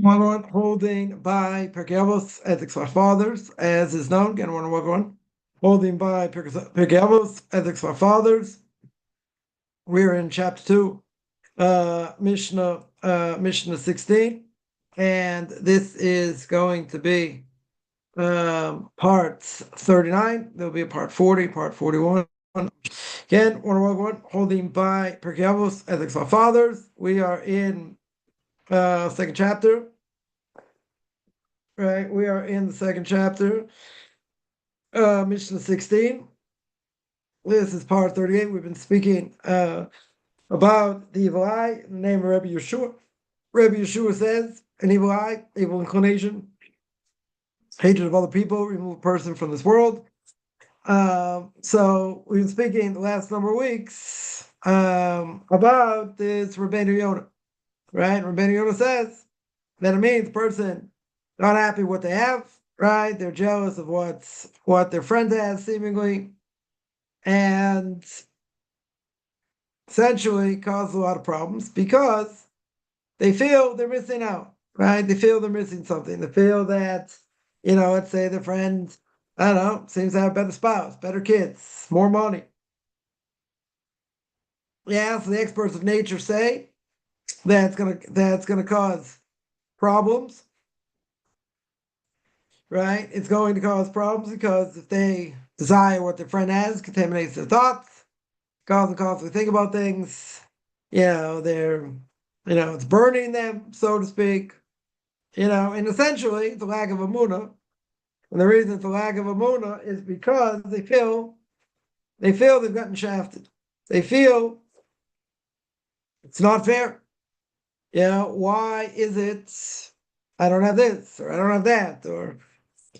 One holding by Pirkei Avos ethics for fathers, as is known. Again, one holding by Pirkei Avos ethics for fathers. We're in chapter 2, Mishna 16, and this is going to be part 39. There'll be a part 40, part 41. Again, one holding by Pirkei Avos ethics for fathers. We are in second chapter. Right, we are in the second chapter, Mishnah 16. This is part 38. We've been speaking about the evil eye in the name of Rabbi Yeshua. Rabbi Yeshua says, an evil eye, evil inclination, hatred of other people, remove a person from this world. So we've been speaking the last number of weeks about this Rabbeinu Yonah, right? Rabbeinu Yonah says that it means the person not happy with what they have, right? They're jealous of what their friend has, seemingly, and essentially cause a lot of problems because they feel they're missing out, right? They feel they're missing something. They feel that, let's say their friend, I don't know, seems to have a better spouse, better kids, more money. Yeah, so the experts of nature say that's gonna cause problems. Right? It's going to cause problems because if they desire what their friend has, contaminates their thoughts, causes them constantly think about things, it's burning them, so to speak, and essentially the lack of emunah. And the reason it's a lack of emunah is because they feel they've gotten shafted. They feel it's not fair. Why is it I don't have this, or I don't have that, or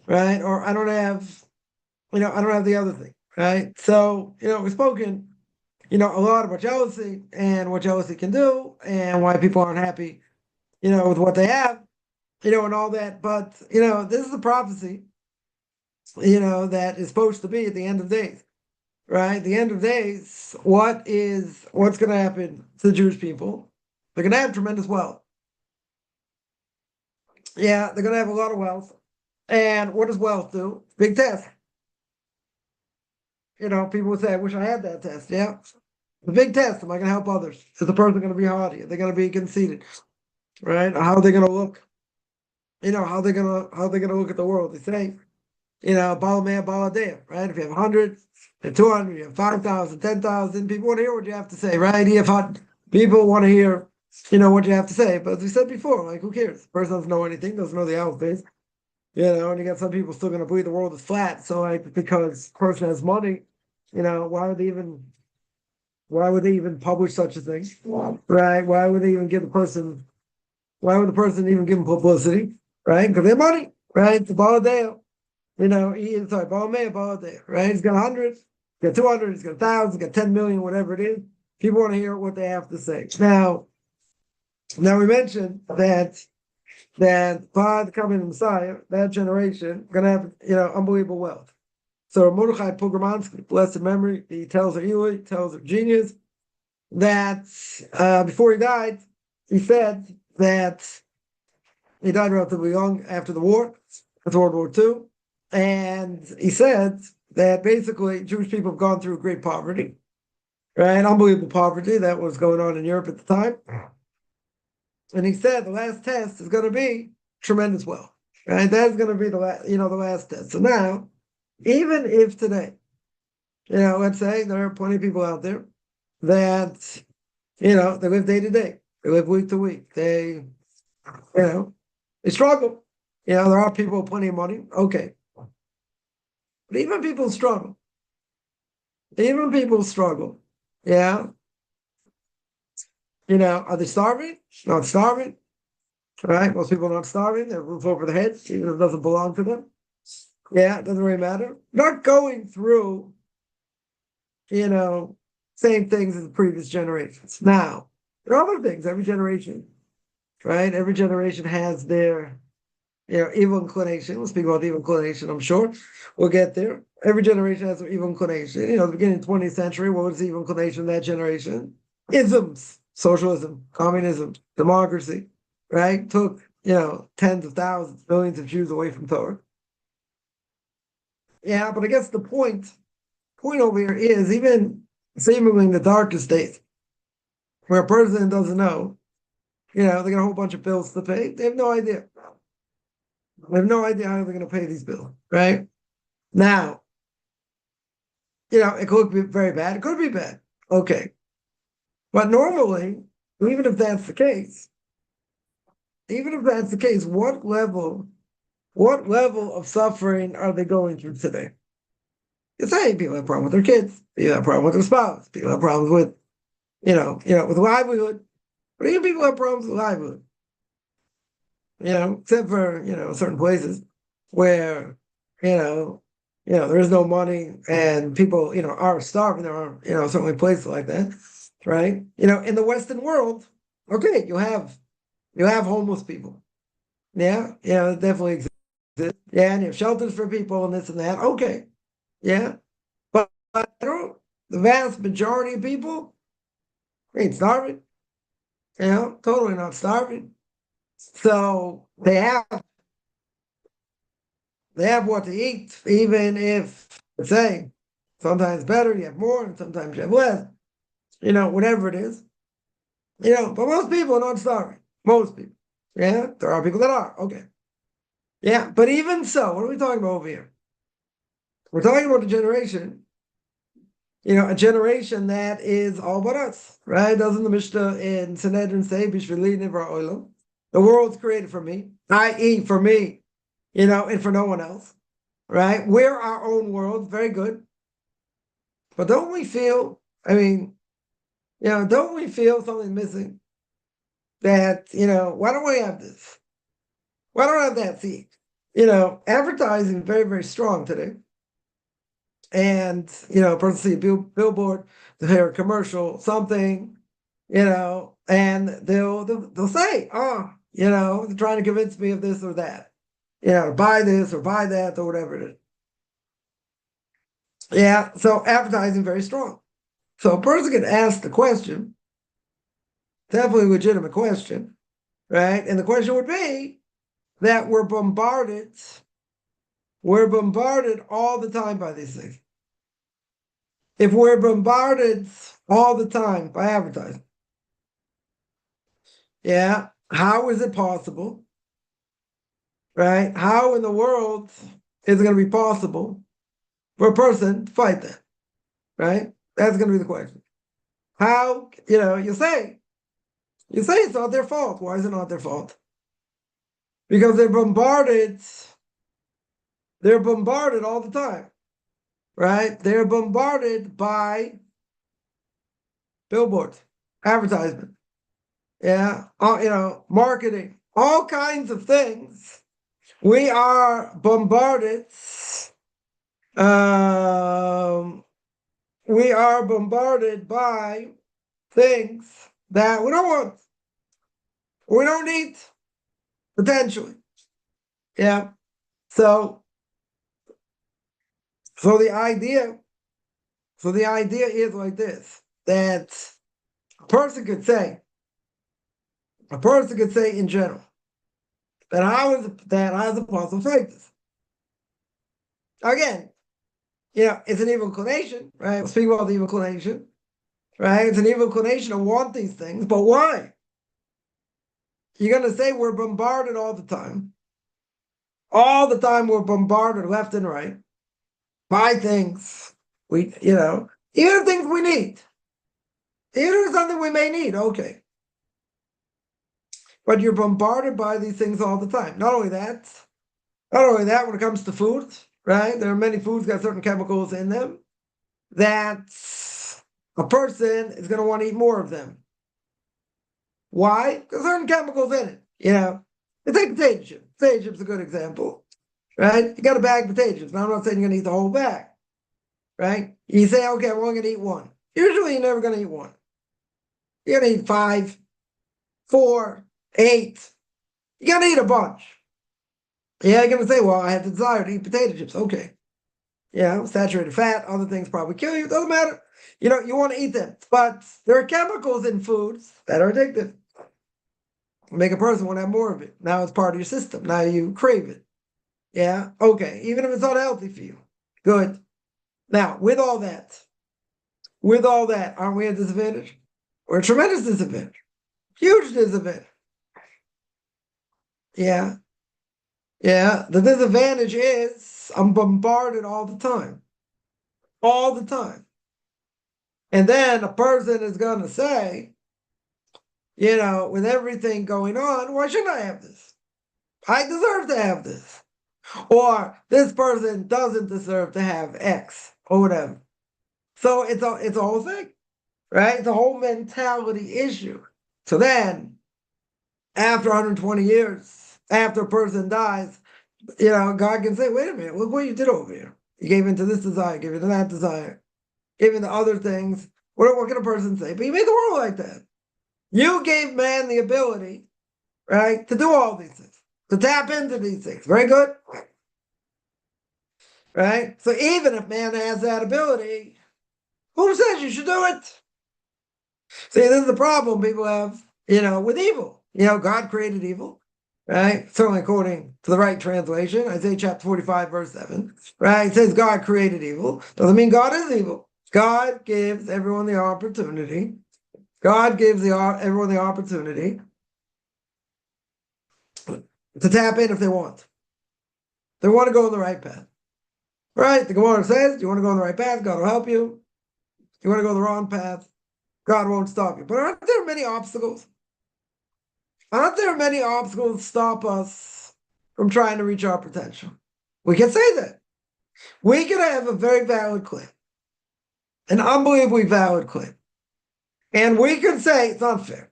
right? Or I don't have the other thing, right? So, we've spoken, a lot about jealousy and what jealousy can do and why people aren't happy, with what they have, and all that. But, this is a prophecy, that is supposed to be at the end of days, right? The end of days, what's going to happen to the Jewish people? They're going to have tremendous wealth. Yeah, they're going to have a lot of wealth. And what does wealth do? Big test. People would say, I wish I had that test. Yeah. The big test. Am I going to help others? Is the person going to be haughty? Are they going to be conceited? Right? How are they going to look? How are they going to look at the world? They say, Baal Mea, Baal Adea, right? If you have 100, you have 200, you have 5,000, 10,000, people want to hear what you have to say, right? People want to hear, what you have to say. But as we said before, like, who cares? The person doesn't know anything, doesn't know the outfit. And you got some people still going to believe the world is flat. So, like, because the person has money, why would they even publish such a thing? Right? Why would the person even give them publicity? Right? Because they have money, right? The Baladeo, Baladeo, right? He's got 100, he's got 200, he's got 1,000, he's got 10 million, whatever it is. People want to hear what they have to say. Now we mentioned that by the coming of the Messiah, that generation going to have unbelievable wealth. So Mordechai Pogromansky, blessed memory, he tells of genius, that before he died, he said that he died relatively young after the war, after World War II, and he said that basically Jewish people have gone through great poverty, right? Unbelievable poverty that was going on in Europe at the time. And he said the last test is going to be tremendous wealth, right? That's going to be the last test. So now, even if today, let's say there are plenty of people out there that, they live day to day, they live week to week, they struggle. There are people with plenty of money, okay. But even people struggle. Yeah. Are they starving? Not starving. Right? Most people are not starving. They have a roof over their heads, even if it doesn't belong to them. Yeah, it doesn't really matter. Not going through, same things as the previous generations. Now, there are other things, every generation, right? Every generation has their, evil inclination. We'll speak about the evil inclination, I'm sure. We'll get there. Every generation has their evil inclination. The beginning of the 20th century, what was the evil inclination of that generation? Isms. Socialism, communism, democracy, right? Took tens of thousands, millions of Jews away from Torah. Yeah, but I guess the point over here is even seemingly in the darkest days, where a person doesn't know, they got a whole bunch of bills to pay. They have no idea. They have no idea how they're going to pay these bills, right? Now, it could be very bad. It could be bad. Okay. But normally, even if that's the case, what level of suffering are they going through today? You say people have problems with their kids, people have problems with their spouse, people have problems with, with livelihood. But even people have problems with livelihood. Except for, certain places where, there is no money and people, are starving. There are, certainly places like that, right? In the Western world, okay, you have homeless people. Yeah, it definitely exists. Yeah, and you have shelters for people and this and that. Okay, yeah. But the vast majority of people ain't starving. Totally not starving. So they have what to eat, even if, let's say, sometimes better, you have more, and sometimes you have less, whatever it is. But most people are not starving. Most people. Yeah, there are people that are. Okay. Yeah, but even so, what are we talking about over here? We're talking about a generation that is all but us, right? Doesn't the Mishnah in Sanhedrin say, Bishvili nivra olam? The world's created for me, i.e., for me, and for no one else, right? We're our own world, very good. But don't we feel, don't we feel something missing? That, why don't we have this? Why don't I have that? See, advertising very, very strong today. And, a person see a billboard, they hear a commercial, something, and they'll say, oh, they're trying to convince me of this or that, to buy this or buy that or whatever it is. Yeah, so advertising very strong. So a person could ask the question, definitely a legitimate question, right? And the question would be that we're bombarded all the time by these things. If we're bombarded all the time by advertising, yeah, how is it possible, right? How in the world is it going to be possible for a person to fight that, right? That's going to be the question. How, you say it's not their fault. Why is it not their fault? Because they're bombarded all the time, right? They're bombarded by billboards, advertisement, yeah, marketing, all kinds of things. We are bombarded. We are bombarded by things that we don't want, we don't need, potentially. Yeah. So the idea is like this, that a person could say in general, that how is it possible to fight this? Again, it's an evil inclination, right? We'll speak about the evil inclination, right? It's an evil inclination to want these things, but why? You're going to say we're bombarded all the time. All the time we're bombarded left and right by things even things we need. Even if it's something we may need, okay. But you're bombarded by these things all the time. Not only that, when it comes to food, right? There are many foods got certain chemicals in them that a person is going to want to eat more of them. Why? Because certain chemicals in it. You take potato chips. Potato chips is a good example, right? You got a bag of potato chips. Now I'm not saying you're going to eat the whole bag, right? You say, okay, I'm only going to eat one. Usually you're never going to eat one. You're going to eat 5, 4, 8. You're going to eat a bunch. Yeah, you're going to say, well, I have the desire to eat potato chips. Okay. Saturated fat, other things probably kill you. It doesn't matter. You want to eat them. But there are chemicals in foods that are addictive. make a person want to have more of it. Now it's part of your system. Now you crave it. Yeah, okay. Even if it's unhealthy for you. Good. Now, with all that, aren't we at a disadvantage? We're a tremendous disadvantage. Huge disadvantage. Yeah. Yeah. The disadvantage is I'm bombarded all the time. All the time. And then a person is going to say, with everything going on, why shouldn't I have this? I deserve to have this. Or this person doesn't deserve to have X or whatever. So it's a whole thing, right? It's a whole mentality issue. So then, after 120 years, after a person dies, God can say, wait a minute, look what you did over here. You gave into this desire, gave into that desire, gave into other things. What can a person say? But you made the world like that. You gave man the ability, right, to do all these things, to tap into these things. Very good. Right? So even if man has that ability, who says you should do it? See, this is the problem people have, with evil. God created evil, right? Certainly according to the right translation, Isaiah chapter 45, verse 7, right? It says God created evil. Doesn't mean God is evil. God gives everyone the opportunity. God gives everyone the opportunity to tap in if they want. They want to go on the right path. Right? The Gemara says, you want to go on the right path, God will help you. You want to go the wrong path, God won't stop you. But aren't there many obstacles? Aren't there many obstacles that stop us from trying to reach our potential? We can say that. We can have a very valid claim, an unbelievably valid claim. And we can say it's unfair.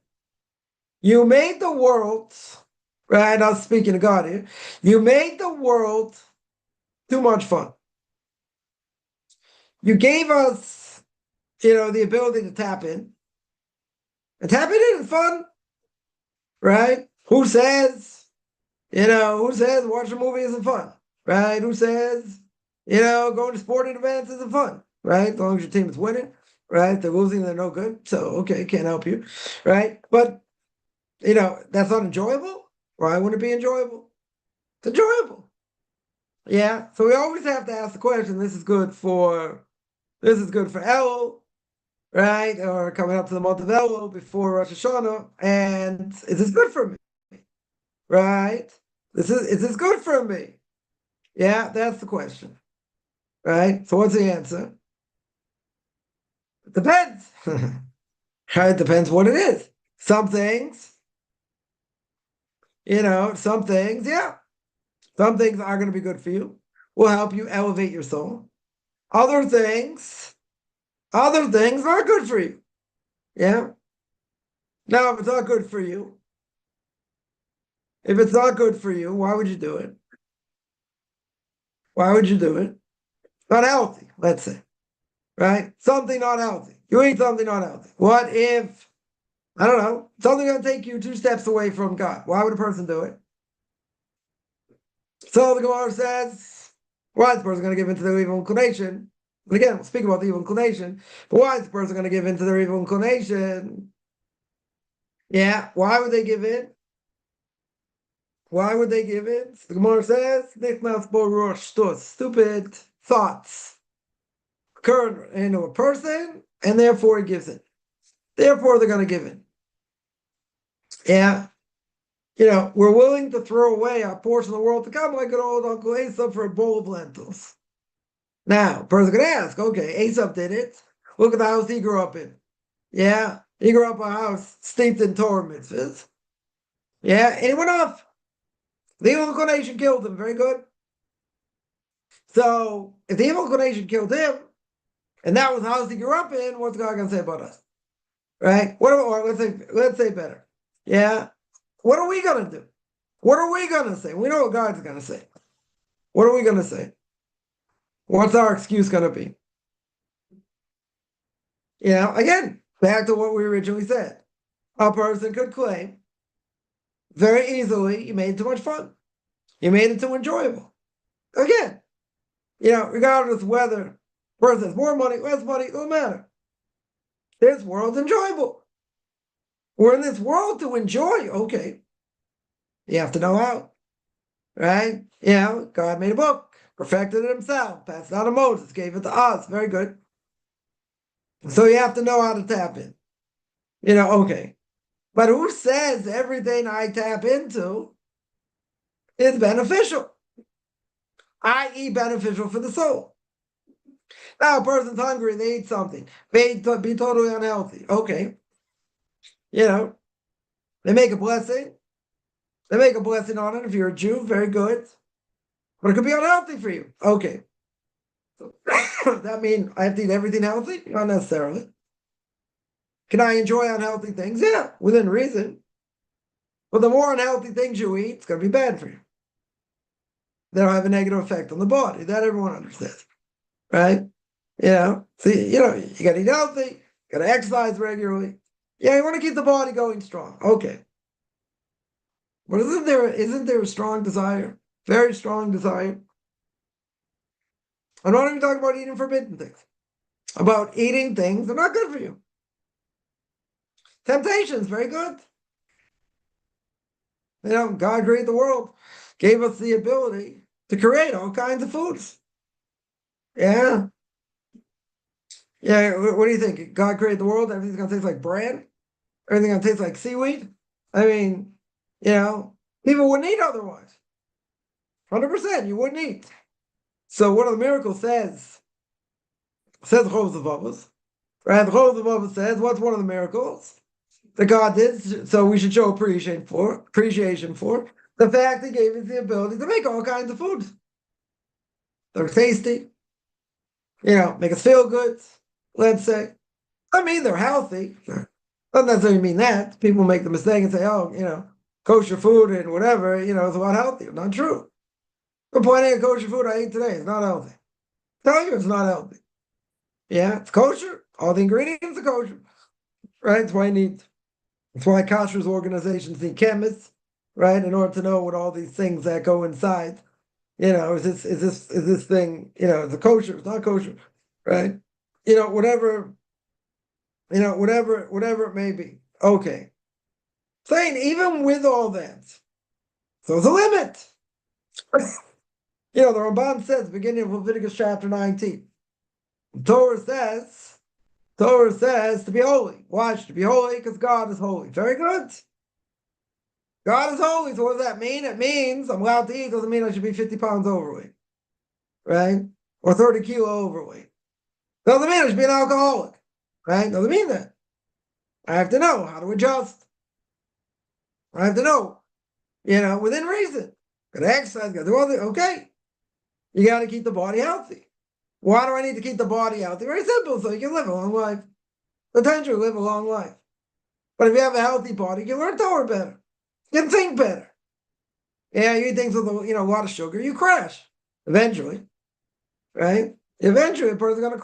You made the world, right? I was speaking to God here. You made the world too much fun. You gave us, the ability to tap in. And tapping in is fun, right? Who says watching a movie isn't fun, right? Who says, going to sporting events isn't fun, right? As long as your team is winning, right? If they're losing, they're no good. So, okay, can't help you, right? But, that's not enjoyable. Why wouldn't it be enjoyable? It's enjoyable. Yeah. So we always have to ask the question, this is good for Elul, right? Or coming up to the month of Elul before Rosh Hashanah. And is this good for me? Right? Is this good for me? Yeah, that's the question. Right? So what's the answer? It depends. Right? It depends what it is. Some things, yeah. Some things are going to be good for you, will help you elevate your soul. Other things are good for you. Yeah. Now, if it's not good for you, why would you do it? Why would you do it? Not healthy, let's say. Right? Something not healthy. You eat something not healthy. What if, I don't know, something going to take you 2 steps away from God? Why would a person do it? So the Gemara says, why is the person going to give into their evil inclination? But again, we'll speak about the evil inclination. But why is the person going to give into their evil inclination? Yeah, why would they give in? Why would they give in? The Gemara says, stupid thoughts occur into a person, and therefore he gives in. Therefore, they're going to give in. Yeah. We're willing to throw away our portion of the world to come like an old Uncle Aesop for a bowl of lentils. Now, a person could ask, okay, Aesop did it. Look at the house he grew up in. Yeah. He grew up in a house steeped in Torah mitzvahs. Yeah. And he went off. The evil inclination killed him. Very good. So, if the evil inclination killed him, and that was the house he grew up in, what's God going to say about us? Right? Let's say better. Yeah. What are we going to do? What are we going to say? We know what God's going to say. What are we going to say? What's our excuse going to be? Again, back to what we originally said. A person could claim very easily, you made it too much fun. You made it too enjoyable. Again, regardless of whether a person has more money, less money, it doesn't matter. This world's enjoyable. We're in this world to enjoy, okay. You have to know how, right? You know, God made a book, perfected it himself, passed it on to Moses, gave it to us. Very good. So you have to know how to tap in. You know, okay. But who says everything I tap into is beneficial, i.e., beneficial for the soul? Now, a person's hungry, they eat something, they be totally unhealthy. Okay. You know, they make a blessing. They make a blessing on it. If you're a Jew, very good. But it could be unhealthy for you. Okay. So, does that mean I have to eat everything healthy? Not necessarily. Can I enjoy unhealthy things? Yeah, within reason. But the more unhealthy things you eat, it's going to be bad for you. They'll have a negative effect on the body. That everyone understands, right? You know, see, you got to eat healthy, got to exercise regularly. Yeah, you want to keep the body going strong. Okay. But isn't there a strong desire? Very strong desire. I'm not even talking about eating forbidden things. About eating things that are not good for you. Temptation is very good. You know, God created the world, gave us the ability to create all kinds of foods. Yeah. Yeah, what do you think? God created the world, everything's going to taste like bread? Everything's going to taste like seaweed? I mean, you know, people wouldn't eat otherwise. 100%, you wouldn't eat. So one of the miracles says Chovos, right? The Chovos says, what's one of the miracles that God did? So we should show appreciation for the fact He gave us the ability to make all kinds of foods. They're tasty, make us feel good, let's say. I mean, they're healthy. Doesn't necessarily mean that. People make the mistake and say, oh, kosher food and whatever, is about healthy. Not true. The plenty of kosher food I eat today is not healthy. Tell you it's not healthy. Yeah, it's kosher. All the ingredients are kosher. Right? That's why kashrus organizations need chemists, right? In order to know what all these things that go inside. Is this thing, is it kosher? It's not kosher, right? Whatever it may be. Okay. Saying even with all that, so there's a limit. The Ramban says, beginning of Leviticus chapter 19, Torah says to be holy. Watch, to be holy because God is holy. Very good. God is holy. So what does that mean? It means I'm allowed to eat. Doesn't mean I should be 50 pounds overweight, right? Or 30 kilo overweight. Doesn't mean I should be an alcoholic, right? Doesn't mean that. I have to know how to adjust. I have to know, within reason. Got to exercise, got to do all the, okay. You got to keep the body healthy. Why do I need to keep the body healthy? Very simple, so you can live a long life. Potentially live a long life. But if you have a healthy body, you can learn Torah better. You can think better. Yeah, you eat things with a lot of sugar, you crash. Eventually. Right? Eventually a person's gonna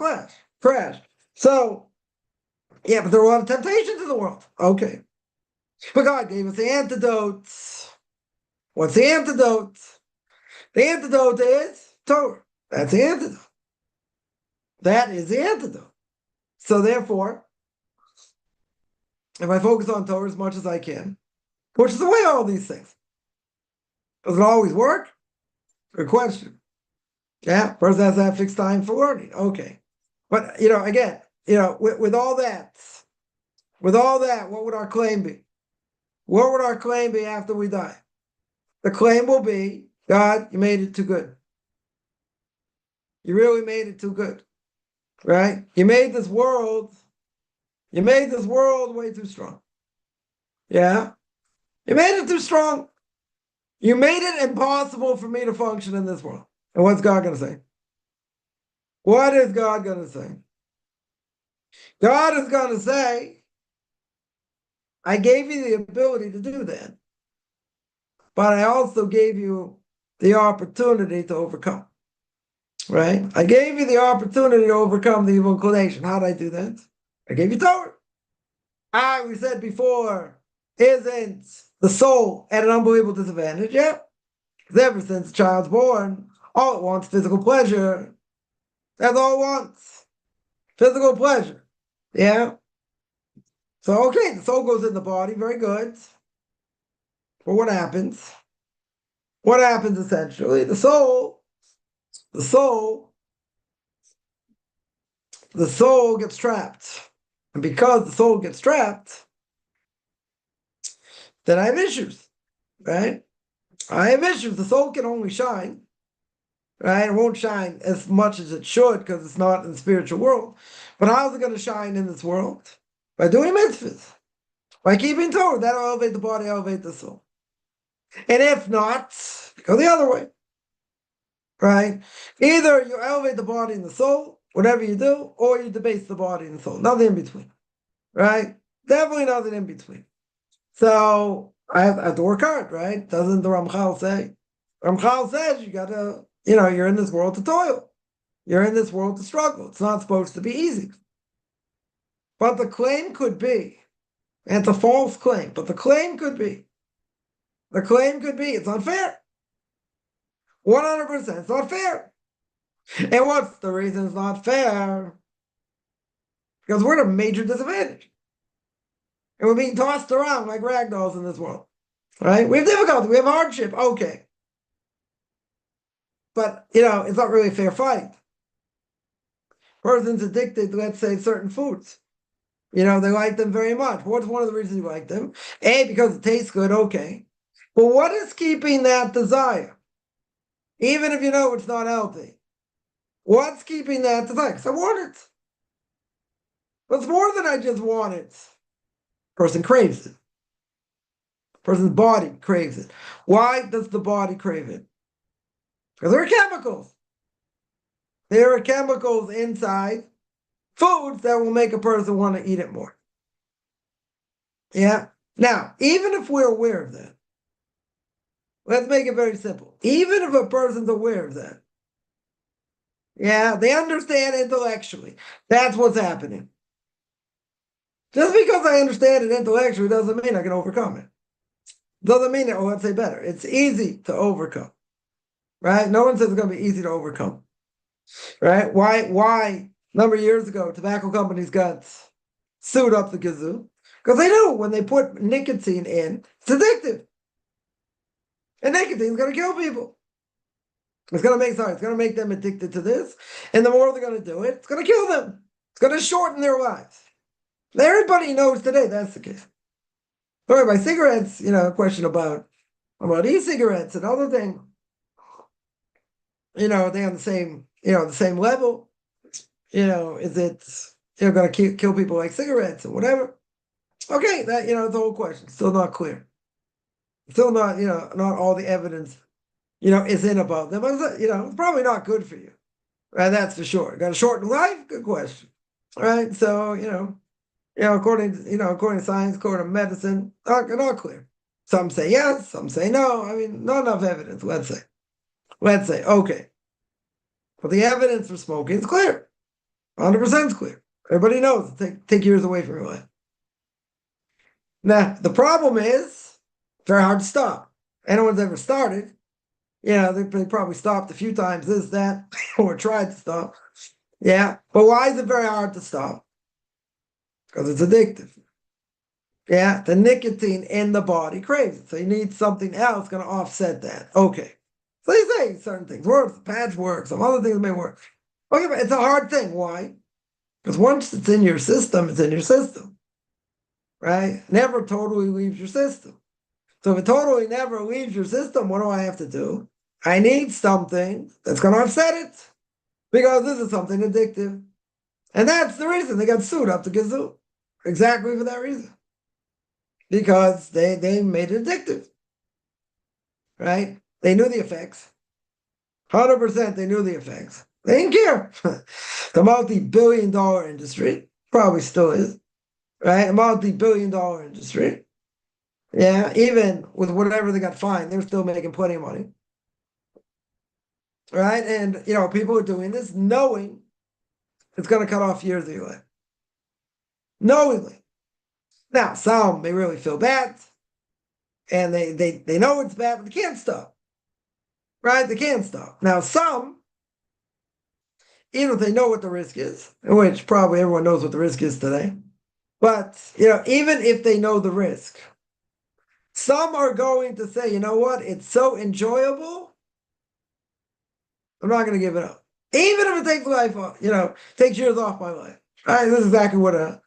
crash. So, yeah, but there are a lot of temptations in the world. Okay. But God gave us the antidote. What's the antidote? The antidote is Torah. That's the antidote. That is the antidote. So therefore, if I focus on Torah as much as I can, pushes away all these things. Does it always work? Good question. Yeah, person has to have fixed time for learning. Okay. But, again, with all that, what would our claim be? What would our claim be after we die? The claim will be, God, you made it too good. You really made it too good. Right? You made this world way too strong. Yeah? You made it too strong. You made it impossible for me to function in this world. And what's God going to say? What is God going to say? God is going to say, I gave you the ability to do that, but I also gave you the opportunity to overcome. Right? I gave you the opportunity to overcome the evil inclination. How did I do that? I gave you Torah. We said before, isn't the soul at an unbelievable disadvantage? Yeah. Because ever since the child's born, all it wants is physical pleasure. That's all it wants. Physical pleasure. Yeah. So, okay, the soul goes in the body. Very good. But what happens? What happens essentially? The soul gets trapped. And because the soul gets trapped, then I have issues, right? I have issues. The soul can only shine, right? It won't shine as much as it should because it's not in the spiritual world. But how's it going to shine in this world? By doing mitzvahs, by keeping Torah. That'll elevate the body, elevate the soul. And if not, go the other way, right? Either you elevate the body and the soul, whatever you do, or you debase the body and the soul. Nothing in between, right? Definitely nothing in between. So I have to work hard, right? Doesn't the Ramchal say? Ramchal says you gotta, you're in this world to toil. You're in this world to struggle. It's not supposed to be easy. But the claim could be, and it's a false claim, but the claim could be, it's unfair. 100% it's not fair. And what's the reason it's not fair? Because we're at a major disadvantage. And we're being tossed around like ragdolls in this world. Right? We have difficulty, we have hardship, okay. But, it's not really a fair fight. Person's addicted to, let's say, certain foods. They like them very much. What's one of the reasons you like them? A, because it tastes good, okay. But what is keeping that desire? Even if you know it's not healthy. What's keeping that desire? Because I want it. But it's more than I just want it. Person craves it. Person's body craves it. Why does the body crave it? Because there are chemicals. There are chemicals inside foods that will make a person want to eat it more. Yeah. Now, even if we're aware of that, let's make it very simple. Even if a person's aware of that, yeah, they understand intellectually. That's what's happening. Just because I understand it intellectually doesn't mean I can overcome it. Doesn't mean that, let's say better. It's easy to overcome. Right? No one says it's going to be easy to overcome. Right? Why? A number of years ago, tobacco companies got sued up the kazoo because they knew when they put nicotine in, it's addictive. And nicotine is going to kill people. It's going to make them addicted to this. And the more they're going to do it, it's going to kill them. It's going to shorten their lives. Everybody knows today that's the case. Sorry, by cigarettes, a question about e-cigarettes and other things. They on the same level. Is it going to kill people like cigarettes or whatever? Okay, that it's the whole question. Still not clear. Still not not all the evidence is in about them. But it's probably not good for you, right? That's for sure. Got a shortened life? Good question, right? So according to science, according to medicine, not clear. Some say yes, some say no. I mean, not enough evidence. Let's say okay, but the evidence for smoking is clear. 100% is clear. Everybody knows take years away from your life. Now, the problem is very hard to stop. Anyone's ever started, they probably stopped a few times, this, that, or tried to stop. Yeah, but why is it very hard to stop? Because it's addictive. Yeah, the nicotine in the body craves it. So you need something else going to offset that. Okay. So they say certain things work, the patch works, some other things may work. Okay, but it's a hard thing. Why? Because once it's in your system, it's in your system. Right? Never totally leaves your system. So if it totally never leaves your system, what do I have to do? I need something that's going to offset it. Because this is something addictive. And that's the reason they got sued up the kazoo. Exactly for that reason. Because they made it addictive. Right? They knew the effects. 100% they knew the effects. They didn't care. The multi-billion-dollar industry, probably still is, right? A multi-billion-dollar industry. Yeah, even with whatever they got fined, they're still making plenty of money. Right? And, people are doing this knowing it's going to cut off years of your life. Knowingly. Now, some may really feel bad, and they know it's bad, but they can't stop. Right? They can't stop. Now, some, even if they know what the risk is, which probably everyone knows what the risk is today, but, even if they know the risk, Some are going to say, you know what? It's so enjoyable. I'm not going to give it up. Even if it takes life off, takes years off my life. Right? This is exactly what a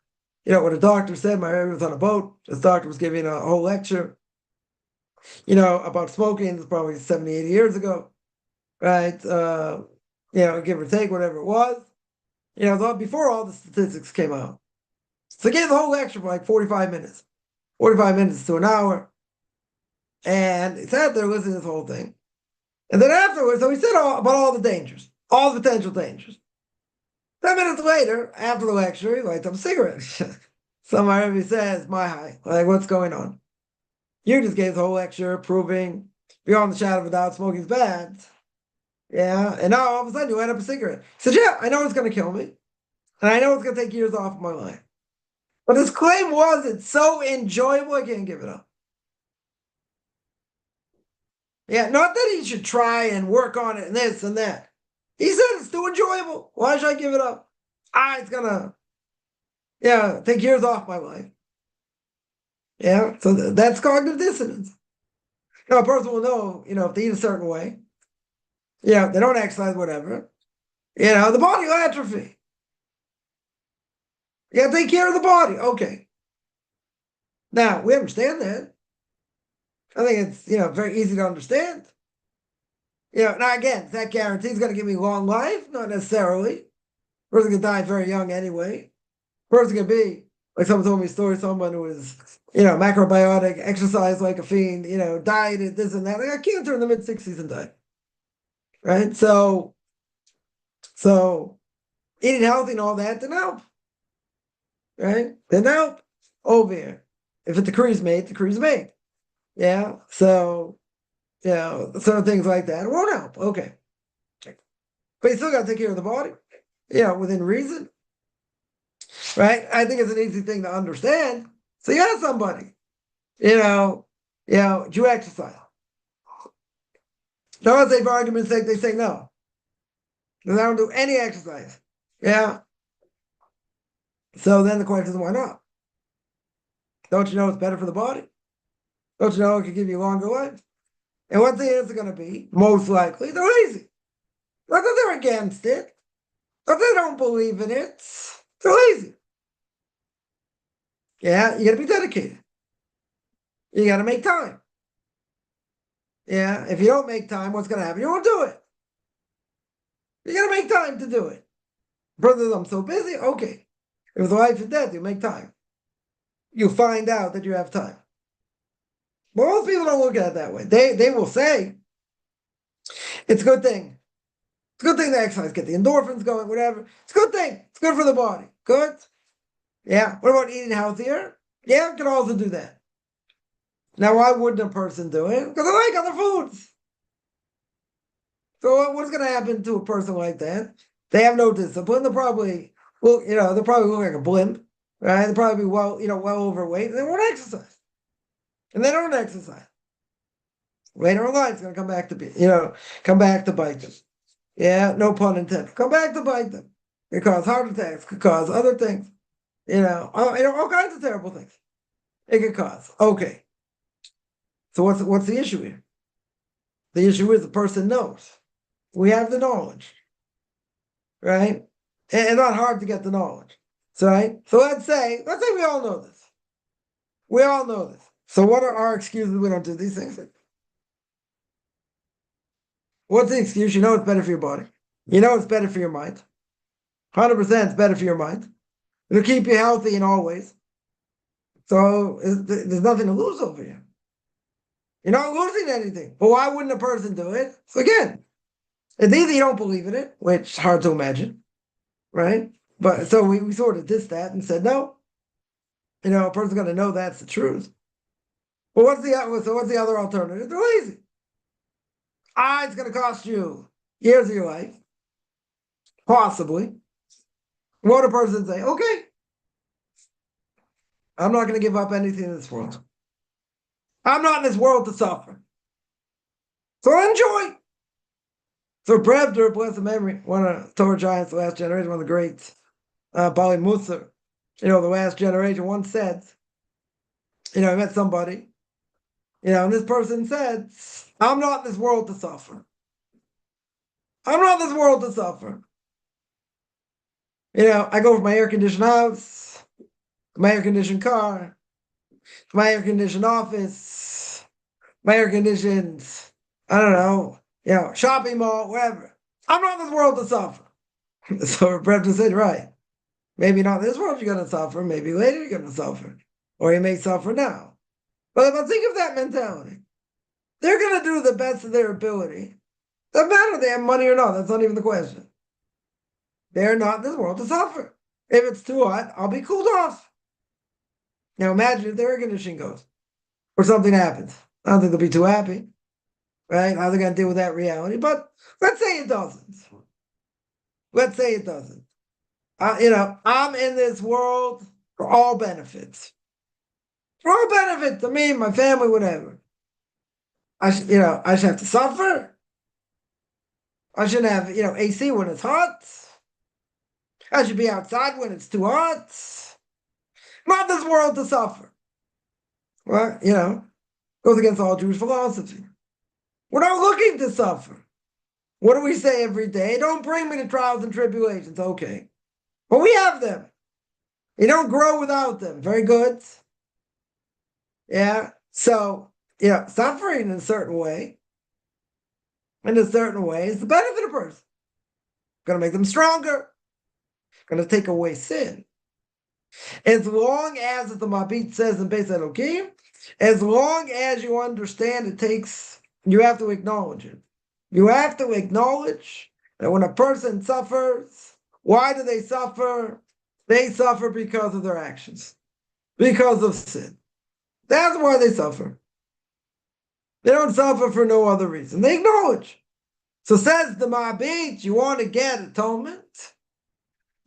doctor said. My baby was on a boat. This doctor was giving a whole lecture, about smoking. It's probably 70, 80 years ago. Right? Give or take, whatever it was. Before all the statistics came out. So he gave the whole lecture for like 45 minutes. 45 minutes to an hour. And he sat there listening to this whole thing. And then afterwards, so he said about all the dangers, all the potential dangers. 10 minutes later, after the lecture, he lights up a cigarette. Somebody says, my high, like, what's going on? You just gave the whole lecture proving beyond the shadow of a doubt smoking's bad. Yeah, and now all of a sudden you light up a cigarette. He said, yeah, I know it's going to kill me. And I know it's going to take years off of my life. But his claim was, it's so enjoyable, I can't give it up. Yeah, not that he should try and work on it and this and that. He said it's too enjoyable. Why should I give it up? It's gonna, take years off my life. Yeah, so that's cognitive dissonance. A person will know, if they eat a certain way, they don't exercise, whatever, the body will atrophy. You gotta take care of the body. Okay. Now, we understand that. I think it's, very easy to understand. Now again, that guarantees going to give me long life? Not necessarily. Person could die very young anyway. Person could be, like someone told me a story, someone who was, macrobiotic, exercised like a fiend, dieted, this and that. They got cancer in the mid-60s and died. Right? So eating healthy and all that didn't help. Right? Didn't help. Over here. If a decree's made, decree's made. Yeah. So, certain things like that. It won't help. Okay. But you still got to take care of the body. Within reason. Right? I think it's an easy thing to understand. So you have somebody, do you exercise? No, let's say for argument's sake, they say no. Because I don't do any exercise. Yeah. So then the question is, why not? Don't you know it's better for the body? Don't you know it can give you a longer life? And what's the answer going to be? Most likely, they're lazy. Not that they're against it. Not that they don't believe in it. They're lazy. Yeah, you got to be dedicated. You got to make time. Yeah, if you don't make time, what's going to happen? You won't do it. You got to make time to do it. Brother, I'm so busy. Okay. If the life is dead, you make time. You find out that you have time. But most people don't look at it that way. They will say, it's a good thing. It's a good thing to exercise, get the endorphins going, whatever. It's a good thing. It's good for the body. Good. Yeah. What about eating healthier? Yeah, can also do that. Now, why wouldn't a person do it? Because they like other foods. So what's going to happen to a person like that? They have no discipline. They'll probably, they'll probably look like a blimp, right? They'll probably be well overweight, and they won't exercise. And they don't exercise. Later in life, it's going to come back to bite them. Yeah, no pun intended. Come back to bite them. It could cause heart attacks, could cause other things. All kinds of terrible things. It could cause. Okay. So what's the issue here? The issue is the person knows. We have the knowledge, right? And it's not hard to get the knowledge, right? So let's say we all know this. We all know this. So what are our excuses? We don't do these things. What's the excuse? You know it's better for your body. You know it's better for your mind. 100% it's better for your mind. It'll keep you healthy in all ways. So there's nothing to lose over here. You're not losing anything. But why wouldn't a person do it? So again, it's either you don't believe in it, which is hard to imagine, right? But so we sort of dissed that and said, no, a person's going to know that's the truth. But what's the other alternative? They're lazy. It's going to cost you years of your life, possibly. What would a person say? Okay, I'm not going to give up anything in this world. I'm not in this world to suffer. So enjoy. So Pravda, blessed memory, one of the Torah giants, the last generation, one of the greats, Bali Musar, the last generation, once said, he met somebody, And this person said, I'm not in this world to suffer. I'm not in this world to suffer. I go from my air-conditioned house, my air-conditioned car, my air-conditioned office, my air-conditioned, I don't know, shopping mall, whatever. I'm not in this world to suffer. So Brett said, right. Maybe not in this world you're going to suffer. Maybe later you're going to suffer. Or you may suffer now. But think of that mentality. They're going to do the best of their ability. Doesn't matter if they have money or not. That's not even the question. They're not in this world to suffer. If it's too hot, I'll be cooled off. Now imagine if their air conditioning goes or something happens. I don't think they'll be too happy. Right? How are they going to deal with that reality? But let's say it doesn't. Let's say it doesn't. I'm in this world for all benefits. For all benefits to me, my family, whatever. I should have to suffer. I shouldn't have, AC when it's hot. I should be outside when it's too hot. Not this world to suffer. Well, goes against all Jewish philosophy. We're not looking to suffer. What do we say every day? Don't bring me to trials and tribulations. Okay. But we have them. You don't grow without them. Very good. Yeah. So, suffering in a certain way, is the benefit of a person. Going to make them stronger. Going to take away sin. As long as the Mabit says in Beis Elokim, as long as you understand you have to acknowledge it. You have to acknowledge that when a person suffers, why do they suffer? They suffer because of their actions, because of sin. That's why they suffer. They don't suffer for no other reason. They acknowledge. So says the Mabit, you want to get atonement?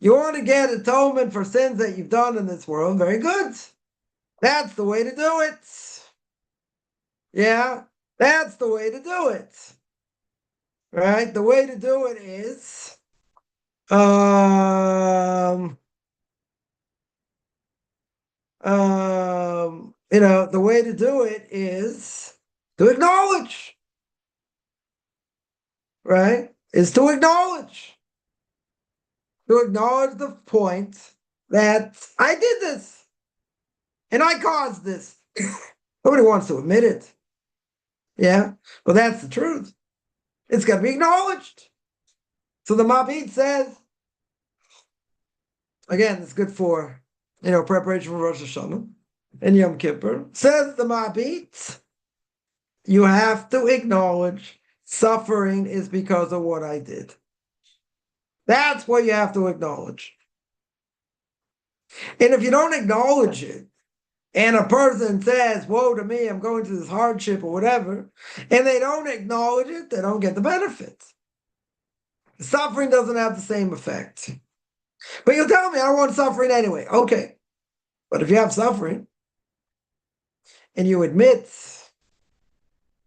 You want to get atonement for sins that you've done in this world? Very good. That's the way to do it. Yeah, that's the way to do it. Right? The way to do it is the way to do it is to acknowledge. Right? Is to acknowledge. To acknowledge the point that I did this and I caused this. Nobody wants to admit it. Yeah, but that's the truth. It's got to be acknowledged. So the Mabit says, again, it's good for preparation for Rosh Hashanah and Yom Kippur. Says the Mabit, you have to acknowledge suffering is because of what I did. That's what you have to acknowledge. And if you don't acknowledge it, and a person says, woe to me, I'm going through this hardship or whatever, and they don't acknowledge it, they don't get the benefits. Suffering doesn't have the same effect. But you'll tell me, I don't want suffering anyway. Okay. But if you have suffering, and you admit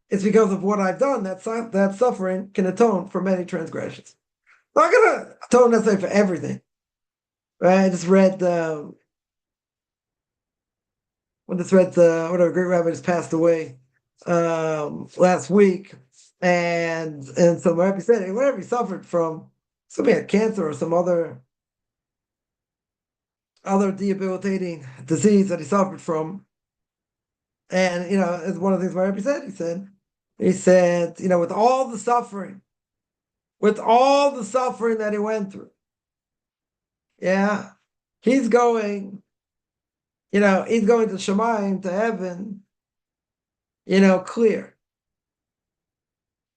it's because of what I've done, that suffering can atone for many transgressions. I'm not going to atone necessarily for everything. Right? I just read whatever great rabbi just passed away last week, and so my rabbi said, whatever he suffered from, something like cancer or some other debilitating disease that he suffered from, and it's one of the things my rabbi said. He said, with all the suffering that he went through, yeah, he's going to Shemayim, to heaven, clear.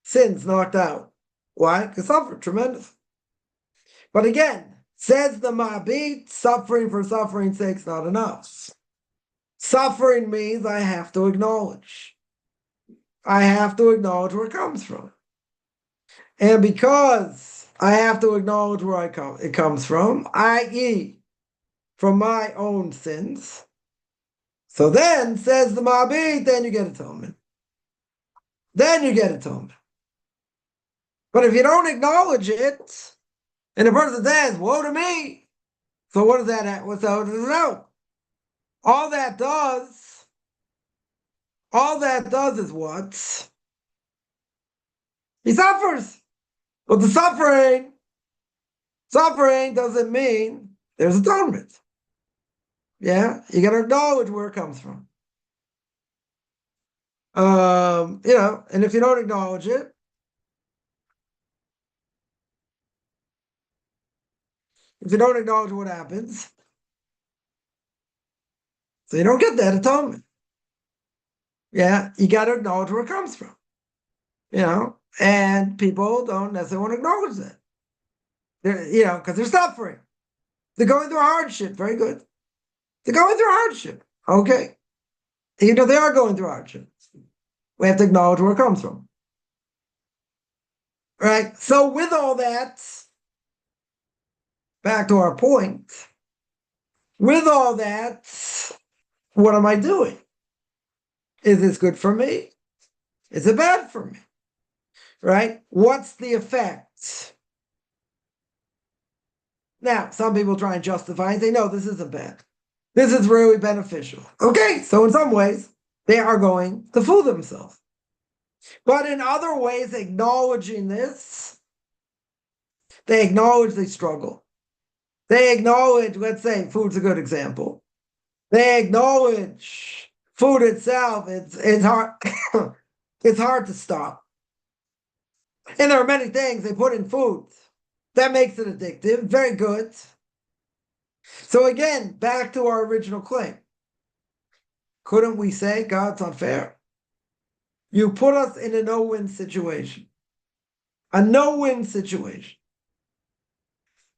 Sins knocked out. Why? Because suffered tremendous. But again, says the Mabit, suffering for suffering's sake is not enough. Suffering means I have to acknowledge. I have to acknowledge where it comes from. And because I have to acknowledge where it comes from, i.e., from my own sins, so then, says the Mabit, then you get atonement. Then you get atonement. But if you don't acknowledge it, and the person says, woe to me, so what does that have? What's that out? All that does all that does is what? He suffers. But the suffering doesn't mean there's atonement. Yeah, you got to acknowledge where it comes from. And if you don't acknowledge it, what happens, so you don't get that atonement. Yeah, you got to acknowledge where it comes from. And people don't necessarily want to acknowledge that. Because they're suffering. They're going through hardship. Very good. They're going through hardship. Okay. They are going through hardship. We have to acknowledge where it comes from. Right? So with all that, back to our point, with all that, what am I doing? Is this good for me? Is it bad for me? Right? What's the effect? Now, some people try and justify and say, no, this isn't bad. This is really beneficial. Okay, so in some ways, they are going to fool themselves. But in other ways, acknowledging this, they acknowledge they struggle. They acknowledge, let's say, food's a good example. They acknowledge food itself, it's hard, it's hard to stop. And there are many things they put in food that makes it addictive. Very good. So again, back to our original claim. Couldn't we say God's unfair? You put us in a no-win situation. A no-win situation.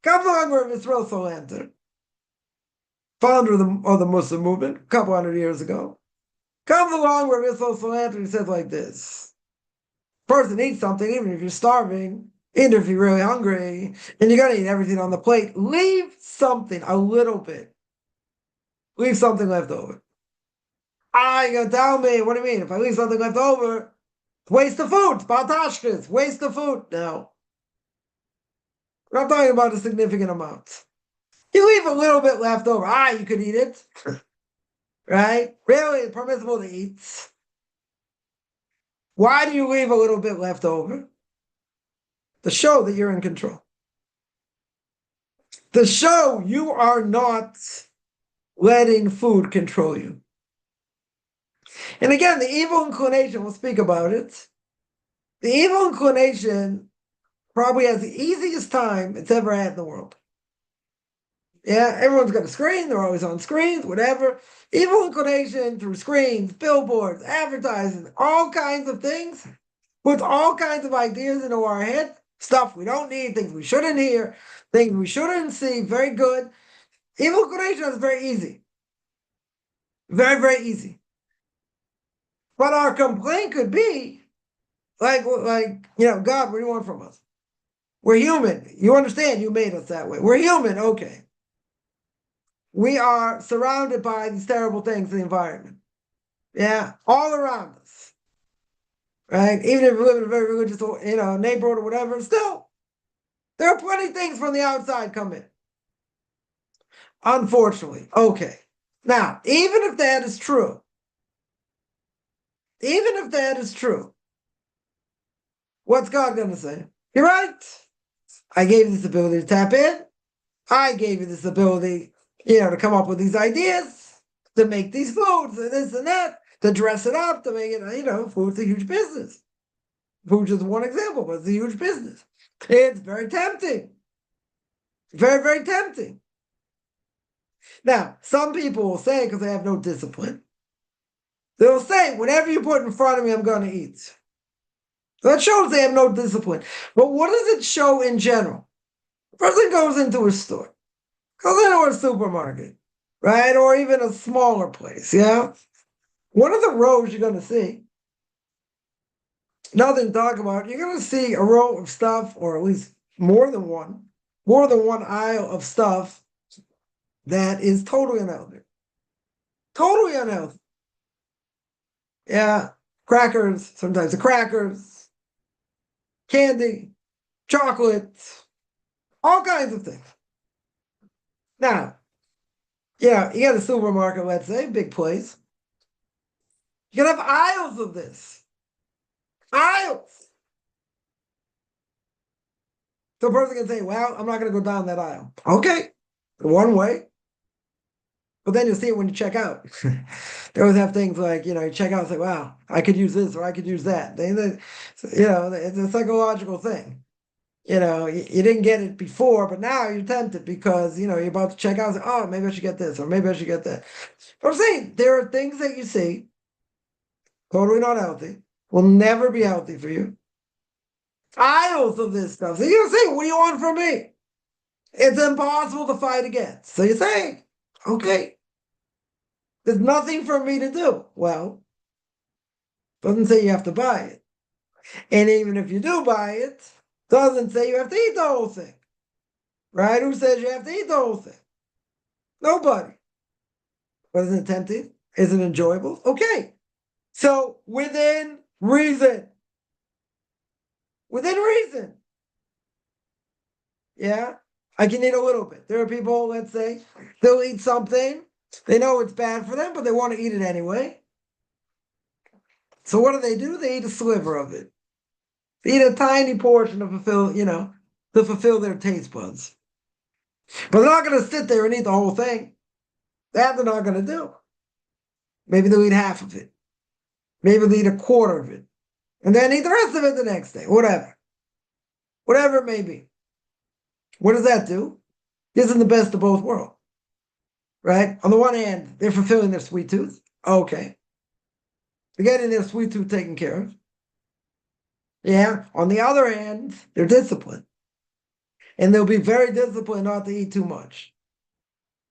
Comes along with Israel Solanter, founder of the Muslim movement, a couple hundred years ago. Comes along with Israel Solanter and says like this. Person eats something, even if you're starving, even if you're really hungry, and you're going to eat everything on the plate, leave something, a little bit. Leave something left over. You're going to tell me, what do you mean? If I leave something left over, waste of food, batashkas, waste of food. No. We're not talking about a significant amount. You leave a little bit left over. You could eat it. Right? Really, it's permissible to eat. Why do you leave a little bit left over? To show that you're in control. To show you are not letting food control you. And again, the evil inclination, we'll speak about it. The evil inclination probably has the easiest time it's ever had in the world. Yeah, everyone's got a screen. They're always on screens, whatever. Evil inclination through screens, billboards, advertising, all kinds of things. Puts all kinds of ideas into our head. Stuff we don't need, things we shouldn't hear, things we shouldn't see. Very good. Evil inclination is very easy. Very, very easy. But our complaint could be like, God, what do you want from us? We're human. You understand, you made us that way. We're human, okay. We are surrounded by these terrible things in the environment. Yeah, all around us. Right? Even if we live in a very religious, neighborhood or whatever, still, there are plenty of things from the outside come in. Unfortunately. Okay. Now, even if that is true, what's God going to say? You're right. I gave you this ability to tap in. I gave you this ability, to come up with these ideas, to make these foods and this and that, to dress it up, to make it, food's a huge business. Food's just one example, but it's a huge business. It's very tempting. Very, very tempting. Now, some people will say, because they have no discipline, they'll say, whatever you put in front of me, I'm going to eat. So that shows they have no discipline. But what does it show in general? A person goes into a store, goes into a supermarket, right? Or even a smaller place, yeah? One of the rows you're going to see, nothing to talk about, you're going to see a row of stuff, or at least more than one aisle of stuff that is totally unhealthy. Totally unhealthy. Yeah, crackers, sometimes the crackers, candy, chocolate, all kinds of things. Now, you got a supermarket, let's say, big place. You can have aisles of this. Aisles. So a person can say, well, I'm not going to go down that aisle. Okay, one way. But then you'll see it when you check out. They always have things like, you check out and say, wow, I could use this or I could use that. It's a psychological thing. You didn't get it before, but now you're tempted because, you're about to check out and say, oh, maybe I should get this or maybe I should get that. But I'm saying there are things that you see, totally not healthy, will never be healthy for you. Aisles of this stuff. So you're saying, what do you want from me? It's impossible to fight against. So you're saying, okay, there's nothing for me to do. Well, doesn't say you have to buy it. And even if you do buy it, doesn't say you have to eat the whole thing. Right? Who says you have to eat the whole thing? Nobody. But isn't it tempting? Is it enjoyable? Okay. So within reason. Within reason. Yeah. I can eat a little bit. There are people, let's say, they'll eat something. They know it's bad for them, but they want to eat it anyway. So what do? They eat a sliver of it. They eat a tiny portion to fulfill their taste buds. But they're not going to sit there and eat the whole thing. That they're not going to do. Maybe they'll eat half of it. Maybe they'll eat a quarter of it. And then eat the rest of it the next day. Whatever. Whatever it may be. What does that do? Gives them the best of both worlds. Right? On the one hand, they're fulfilling their sweet tooth. Okay. They're getting their sweet tooth taken care of. Yeah. On the other hand, they're disciplined. And they'll be very disciplined not to eat too much.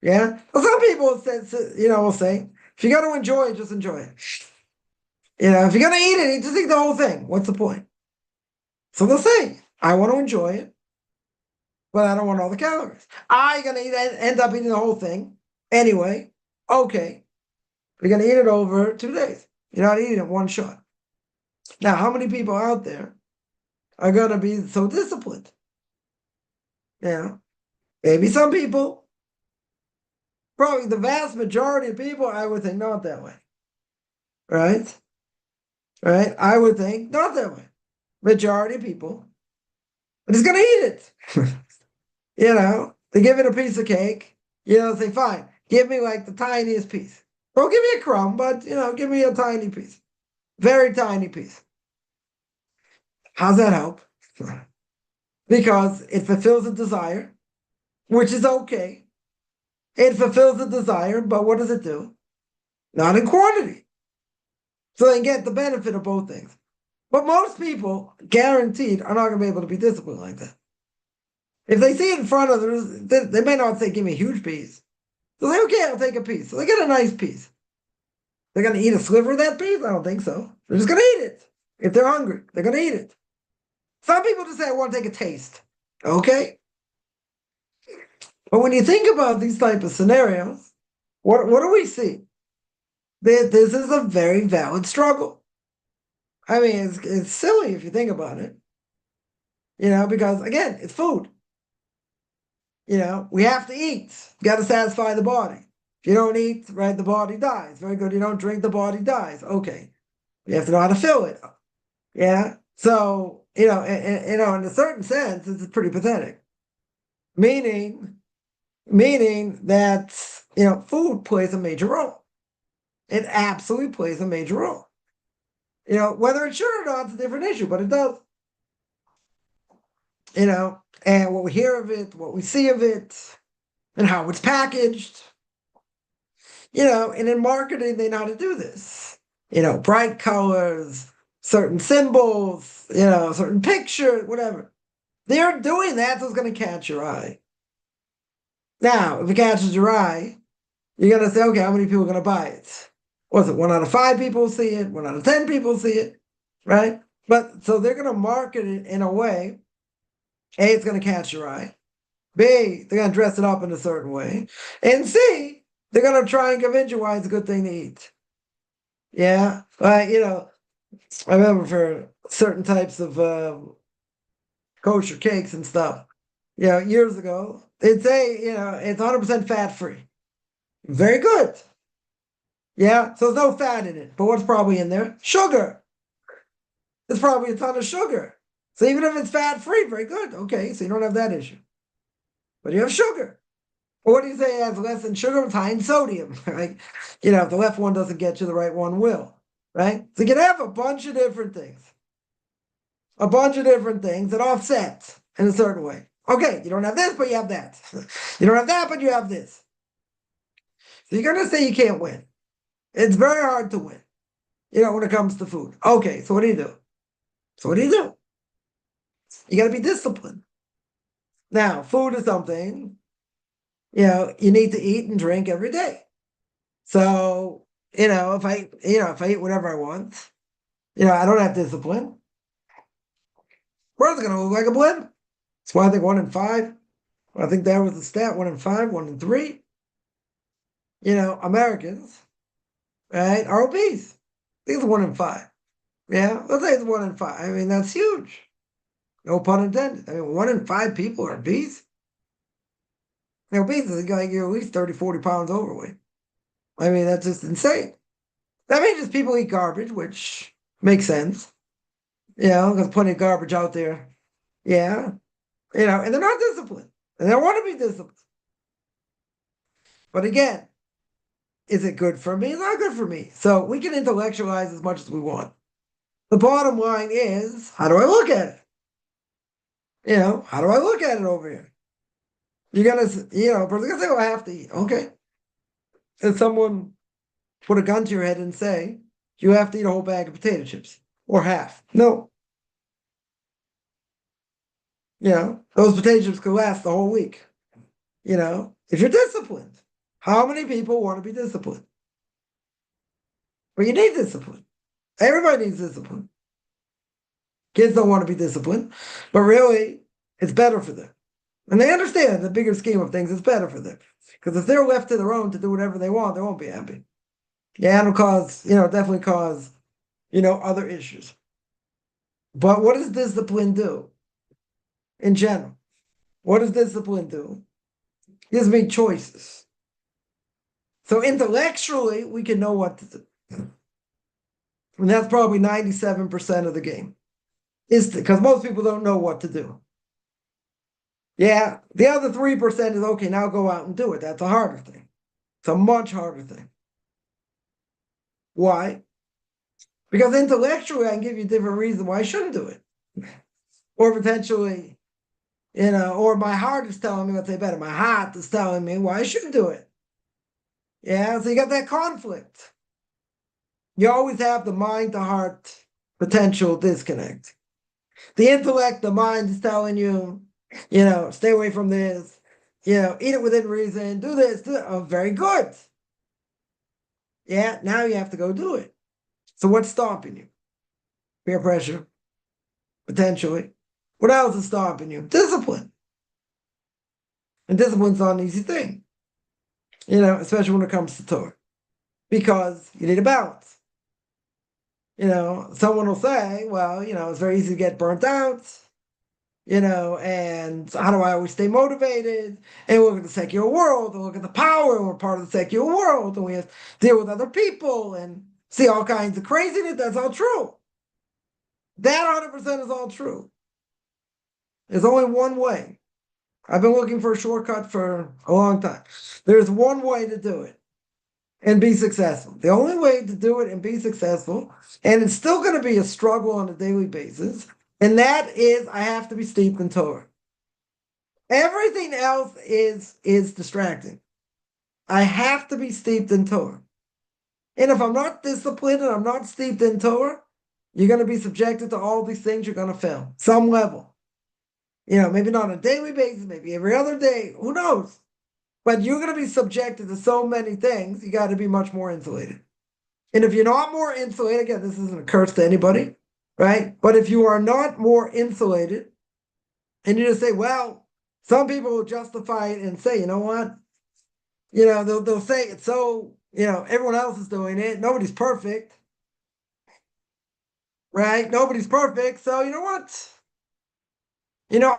Yeah. Well, some people will say, if you're going to enjoy it, just enjoy it. If you're going to eat it, just eat the whole thing. What's the point? So they'll say, I want to enjoy it, but I don't want all the calories. I'm going to end up eating the whole thing anyway. Okay. You're going to eat it over 2 days. You're not eating it one shot. Now, how many people out there are going to be so disciplined? Maybe some people. Probably the vast majority of people, I would think, not that way. Right? Right? I would think not that way. Majority of people. But he's going to eat it. They give it a piece of cake. Say, fine, give me like the tiniest piece. Don't give me a crumb, but, give me a tiny piece. Very tiny piece. How's that help? Because it fulfills a desire, which is okay. It fulfills a desire, but what does it do? Not in quantity. So they get the benefit of both things. But most people, guaranteed, are not going to be able to be disciplined like that. If they see it in front of them, they may not say, give me a huge piece. So they say, okay, I'll take a piece. So they get a nice piece. They're going to eat a sliver of that piece? I don't think so. They're just going to eat it. If they're hungry, they're going to eat it. Some people just say, I want to take a taste. Okay? But when you think about these type of scenarios, what do we see? This is a very valid struggle. I mean, it's silly if you think about it. Because, again, it's food. We have to eat. Got to satisfy the body. If you don't eat, right, the body dies. Very good. You don't drink, the body dies. Okay. You have to know how to fill it. Yeah. So, in a certain sense, it's pretty pathetic. Meaning that, food plays a major role. It absolutely plays a major role. Whether it should or not, it's a different issue, but it does. And what we hear of it, what we see of it, and how it's packaged. And in marketing, they know how to do this. Bright colors, certain symbols, certain pictures, whatever. They're doing that, so it's going to catch your eye. Now, if it catches your eye, you're going to say, okay, how many people are going to buy it? Was it 1 out of 5 people see it? 1 out of 10 people see it? Right? But so they're going to market it in a way. A, it's going to catch your eye. B, they're going to dress it up in a certain way. And C, they're going to try and convince you why it's a good thing to eat. Yeah? I remember for certain types of kosher cakes and stuff, years ago, they'd say, it's 100% fat-free. Very good. Yeah, so there's no fat in it. But what's probably in there? Sugar. There's probably a ton of sugar. So even if it's fat free, very good. Okay, so you don't have that issue. But you have sugar. Well, what do you say has less in sugar? It's high in sodium, right? If the left one doesn't get you, the right one will, right? So you can have a bunch of different things that offset in a certain way. Okay, you don't have this, but you have that. You don't have that, but you have this. So you're going to say you can't win. It's very hard to win, when it comes to food. Okay, so what do you do? So what do? You got to be disciplined. Now, food is something, you need to eat and drink every day. So, if I eat whatever I want, I don't have discipline. World's going to look like a blimp. That's why I think 1 in 5. I think that was the stat: 1 in 5, 1 in 3. Americans, right, are obese. I think it's 1 in 5. Yeah, let's say it's 1 in 5. I mean, that's huge. No pun intended. I mean, 1 in 5 people are obese. Obese is like you're at least 30, 40 pounds overweight. I mean, that's just insane. That means just people eat garbage, which makes sense. There's plenty of garbage out there. Yeah. And they're not disciplined. And they don't want to be disciplined. But again, is it good for me? It's not good for me. So we can intellectualize as much as we want. The bottom line is, how do I look at it? How do I look at it over here? You're gonna, a person's gonna say, well, I have to eat. Okay. And someone put a gun to your head and say, you have to eat a whole bag of potato chips or half. No. Those potato chips could last the whole week. If you're disciplined, how many people want to be disciplined? Well, you need discipline. Everybody needs discipline. Kids don't want to be disciplined, but really, it's better for them. And they understand the bigger scheme of things, it's better for them. Because if they're left to their own to do whatever they want, they won't be happy. Yeah, it'll definitely cause, other issues. But what does discipline do in general? What does discipline do? It gives me choices. So intellectually, we can know what to do. And that's probably 97% of the game. Is because most people don't know what to do. Yeah, the other 3% is okay, now go out and do it. That's a harder thing. It's a much harder thing. Why? Because intellectually, I can give you a different reason why I shouldn't do it. Or potentially, or my heart is telling me what they better. My heart is telling me why I shouldn't do it. Yeah, so you got that conflict. You always have the mind to heart potential disconnect. The intellect, the mind is telling you, stay away from this, eat it within reason, do this, oh, very good. Yeah, now you have to go do it. So what's stopping you? Peer pressure, potentially. What else is stopping you? Discipline. And discipline's not an easy thing, especially when it comes to Torah, because you need a balance. Someone will say, well, it's very easy to get burnt out, and how do I always stay motivated? And look at the secular world, and look at the power, and we're part of the secular world, and we have to deal with other people and see all kinds of craziness. That's all true. That 100% is all true. There's only one way. I've been looking for a shortcut for a long time. There's one way to do it and be successful. The only way to do it and be successful, and it's still going to be a struggle on a daily basis, and that is I have to be steeped in Torah. Everything else is distracting. I have to be steeped in Torah. And if I'm not disciplined and I'm not steeped in Torah, you're going to be subjected to all these things. You're going to fail some level. Maybe not on a daily basis, maybe every other day. Who knows? But you're going to be subjected to so many things. You got to be much more insulated. And if you're not more insulated, again, this isn't a curse to anybody, right? But if you are not more insulated, and you just say, well, some people will justify it and say, you know what? They'll say it's so, everyone else is doing it. Nobody's perfect, right? Nobody's perfect. So you know what?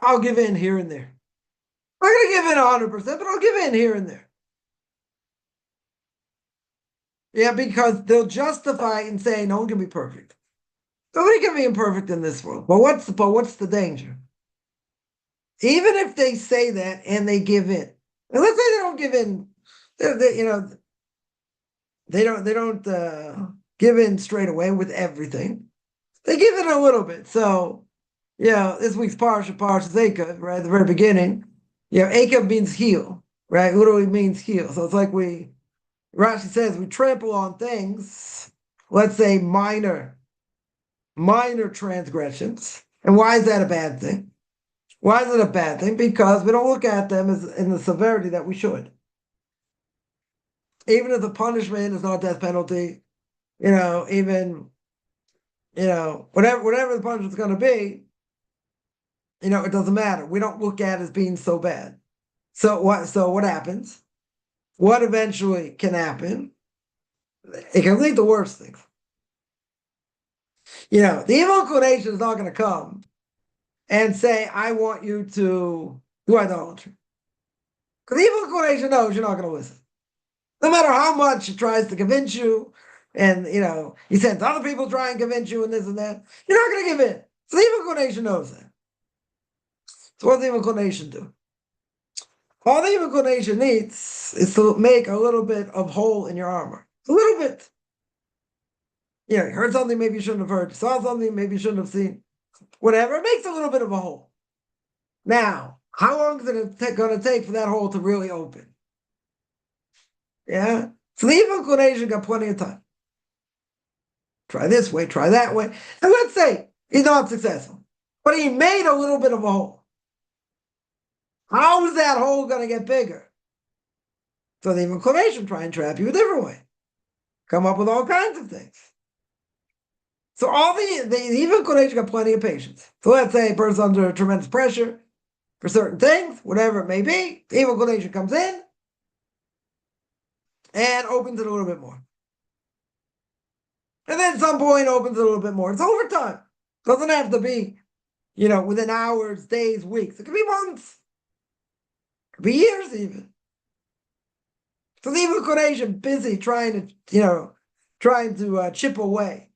I'll give in here and there. I'm not going to give in 100%, but I'll give in here and there. Yeah, because they'll justify and say no one can be perfect. Nobody can be imperfect in this world. But what's the danger? Even if they say that and they give in, and let's say they don't give in, they don't give in straight away with everything. They give in a little bit. So, this week's parsha Eikav, right at the very beginning. Eikav means heel, right? Literally means heel. So it's like Rashi says we trample on things. Let's say minor transgressions. And why is that a bad thing? Why is it a bad thing? Because we don't look at them as in the severity that we should. Even if the punishment is not a death penalty, even whatever the punishment is going to be, it doesn't matter. We don't look at it as being so bad. So what happens? What eventually can happen? It can lead to worse things. The evil inclination is not going to come and say, I want you to do idolatry. Because the evil inclination knows you're not going to listen. No matter how much it tries to convince you, and he sends other people try and convince you and this and that, you're not going to give in. So the evil inclination knows that. So what does the evil inclination do? All the evil inclination needs is to make a little bit of hole in your armor. A little bit. You heard something maybe you shouldn't have heard. Saw something maybe you shouldn't have seen. Whatever. It makes a little bit of a hole. Now, how long is it going to take for that hole to really open? Yeah? So the evil inclination got plenty of time. Try this way, try that way. And let's say he's not successful, but he made a little bit of a hole. How is that hole going to get bigger? So the evil inclination try and trap you a different way. Come up with all kinds of things. So all the evil inclination got plenty of patience. So let's say a person's under tremendous pressure for certain things, whatever it may be, the evil inclination comes in and opens it a little bit more. And then at some point opens it a little bit more. It's over time. It doesn't have to be, within hours, days, weeks. It could be months. It could be years even. So the evil inclination busy trying to chip away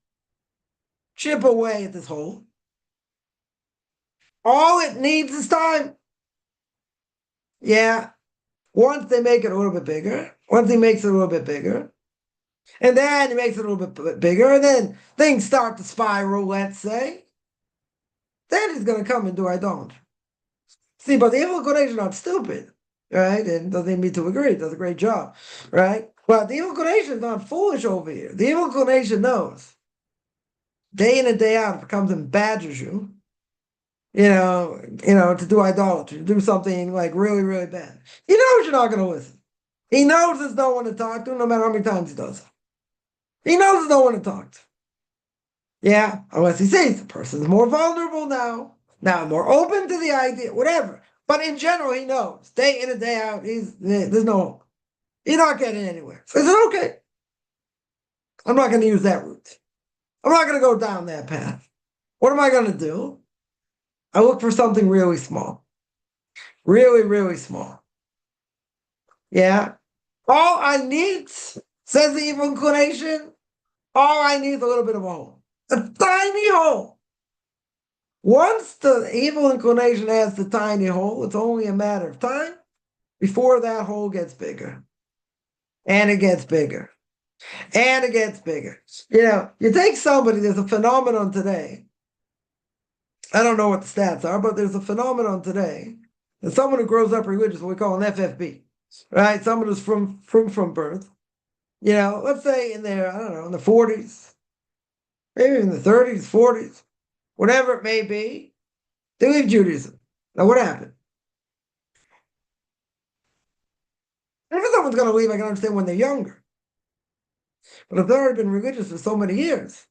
at this hole. All it needs is time. Yeah. Once they make it a little bit bigger, once he makes it a little bit bigger, and then he makes it a little bit bigger, and then things start to spiral, let's say, then he's going to come and do idolatry. See, but the evil inclination is not stupid, right? And doesn't even need to agree. It does a great job, right? But the evil inclination is not foolish over here. The evil inclination knows. Day in and day out, if it comes and badgers you, to do idolatry, to do something like really, really bad. He knows you're not going to listen. He knows there's no one to talk to, no matter how many times he does it. He knows there's no one to talk to. Yeah, unless he sees the person's more vulnerable now more open to the idea, whatever. But in general, he knows. Day in and day out, there's no hope. He's not getting anywhere. So he said, okay, I'm not going to use that route. I'm not going to go down that path. What am I going to do? I look for something really small. Really, really small. Yeah. All I need, says the evil inclination, all I need is a little bit of a hole. A tiny hole. Once the evil inclination has the tiny hole, it's only a matter of time before that hole gets bigger. And it gets bigger. And it gets bigger. You take somebody, there's a phenomenon today. I don't know what the stats are, but there's a phenomenon today. And someone who grows up religious, what we call an FFB, right? Someone who's from birth. Let's say in their, I don't know, in the 40s, maybe in the 30s, 40s, whatever it may be, they leave Judaism. Now, what happened? If someone's going to leave, I can understand when they're younger. But if they've already been religious for so many years,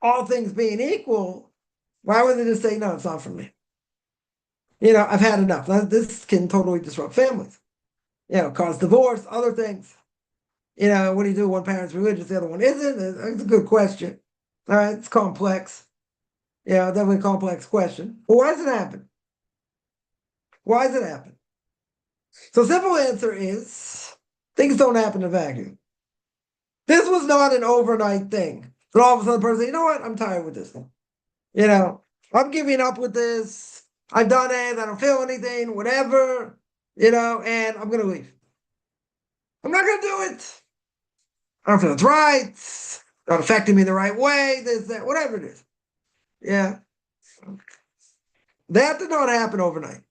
all things being equal, why would they just say, no, it's not for me? I've had enough. This can totally disrupt families. Cause divorce, other things. What do you do? One parent's religious, the other one isn't? It's a good question. All right, it's complex. Definitely a complex question. But why does it happen? Why does it happen? So simple answer is things don't happen in a vacuum. This was not an overnight thing. But all of a sudden, the person said, you know what? I'm tired with this. You know, I'm giving up with this. I've done it. I don't feel anything, whatever, and I'm going to leave. I'm not going to do it. I don't feel it's right. It's not affecting me the right way. This, that, whatever it is. Yeah. That did not happen overnight.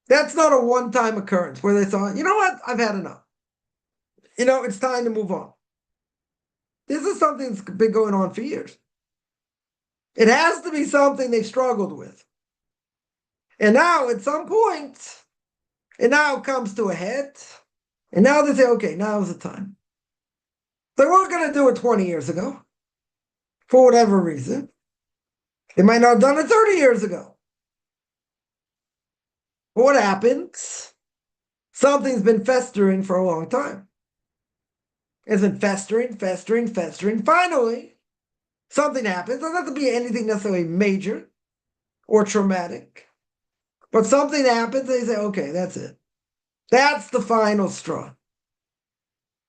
That's not a one-time occurrence where they thought, you know what? I've had enough. It's time to move on. This is something that's been going on for years. It has to be something they struggled with. And now, at some point, it now comes to a head. And now they say, okay, now's the time. They weren't going to do it 20 years ago, for whatever reason. They might not have done it 30 years ago. But what happens? Something's been festering for a long time. It's been festering, festering, festering. Finally, something happens. It doesn't have to be anything necessarily major or traumatic. But something happens, they say, okay, that's it. That's the final straw.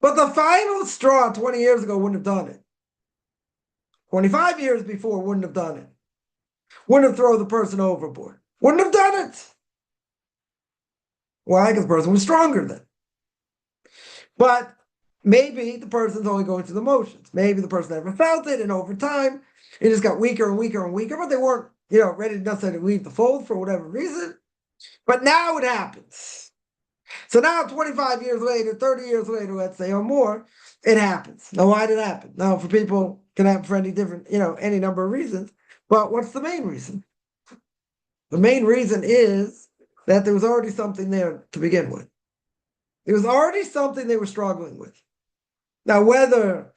But the final straw 20 years ago wouldn't have done it. 25 years before wouldn't have done it. Wouldn't have thrown the person overboard. Wouldn't have done it. Why? Because the person was stronger then. But maybe the person's only going through the motions. Maybe the person never felt it, and over time, it just got weaker and weaker and weaker, but they weren't, ready to necessarily leave the fold for whatever reason. But now it happens. So now 25 years later, 30 years later, let's say, or more, it happens. Now, why did it happen? Now, for people, it can happen for any different, any number of reasons. But what's the main reason? The main reason is that there was already something there to begin with. There was already something they were struggling with. Now, whether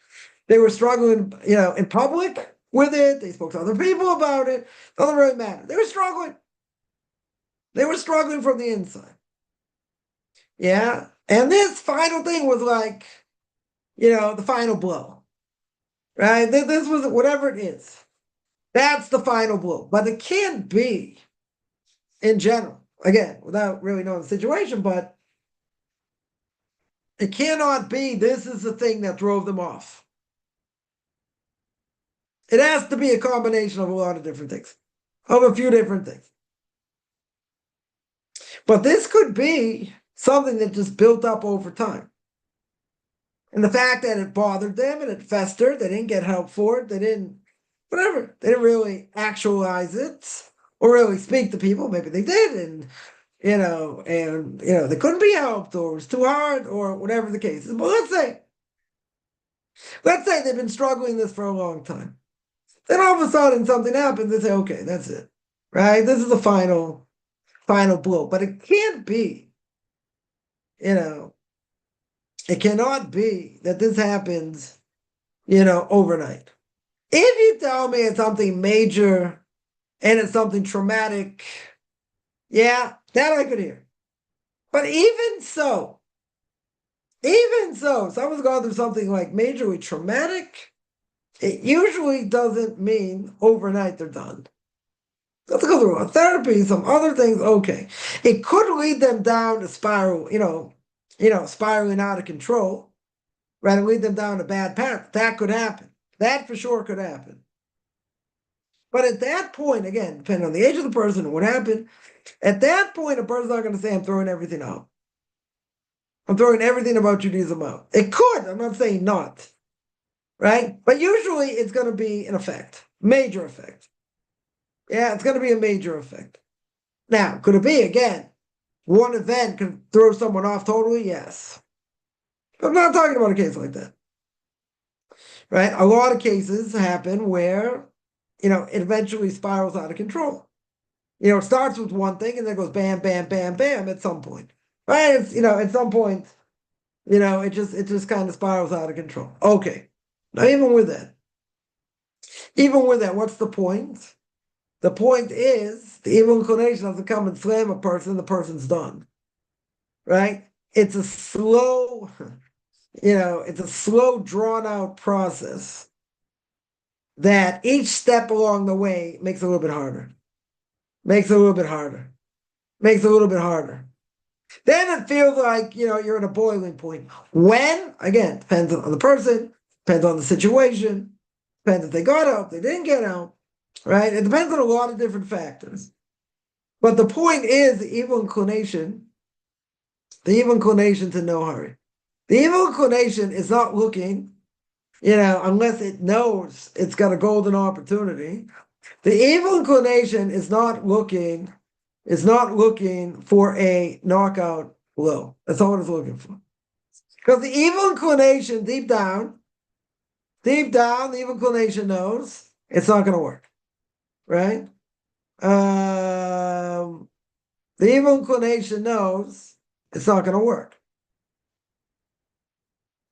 they were struggling, in public with it, they spoke to other people about it, doesn't really matter. They were struggling. They were struggling from the inside. Yeah. And this final thing was like, the final blow. Right? This was whatever it is. That's the final blow. But it can't be in general. Again, without really knowing the situation, but it cannot be this is the thing that drove them off. It has to be a combination of a lot of different things, of a few different things. But this could be something that just built up over time. And the fact that it bothered them and it festered, they didn't get help for it, they didn't really actualize it or really speak to people. Maybe they did, and they couldn't be helped, or it was too hard, or whatever the case is. But let's say they've been struggling this for a long time. Then all of a sudden something happens, they say, okay, that's it. Right? This is the final blow. But it can't be, it cannot be that this happens, overnight. If you tell me it's something major and it's something traumatic, yeah, that I could hear. But even so, someone's gone through something like majorly traumatic, it usually doesn't mean overnight they're done. Let's go through a therapy, some other things, okay. It could lead them down a spiral, spiraling out of control, right, and lead them down a bad path. That could happen. That for sure could happen. But at that point, again, depending on the age of the person and what happened, at that point, a person's not going to say, I'm throwing everything out. I'm throwing everything about Judaism out. It could. I'm not saying not. Right? But usually it's going to be an effect. Major effect. Yeah, it's going to be a major effect. Now, could it be, again, one event could throw someone off totally? Yes. I'm not talking about a case like that. Right? A lot of cases happen where, it eventually spirals out of control. It starts with one thing and then goes bam, bam, bam, bam at some point. Right? It's, at some point, it just kind of spirals out of control. Okay. Now, even with that, what's the point? The point is the evil inclination doesn't come and slam a person, the person's done. Right? It's a slow, drawn out process that each step along the way makes it a little bit harder. Then it feels like, you're at a boiling point. When, again, depends on the person, depends on the situation, depends if they got out, they didn't get out, right? It depends on a lot of different factors. But the point is the evil inclination to no hurry. The evil inclination is not looking, unless it knows it's got a golden opportunity. The evil inclination is not looking for a knockout blow. That's all it's looking for. Because the evil inclination, deep down, the evil inclination knows it's not going to work, right? The evil inclination knows it's not going to work.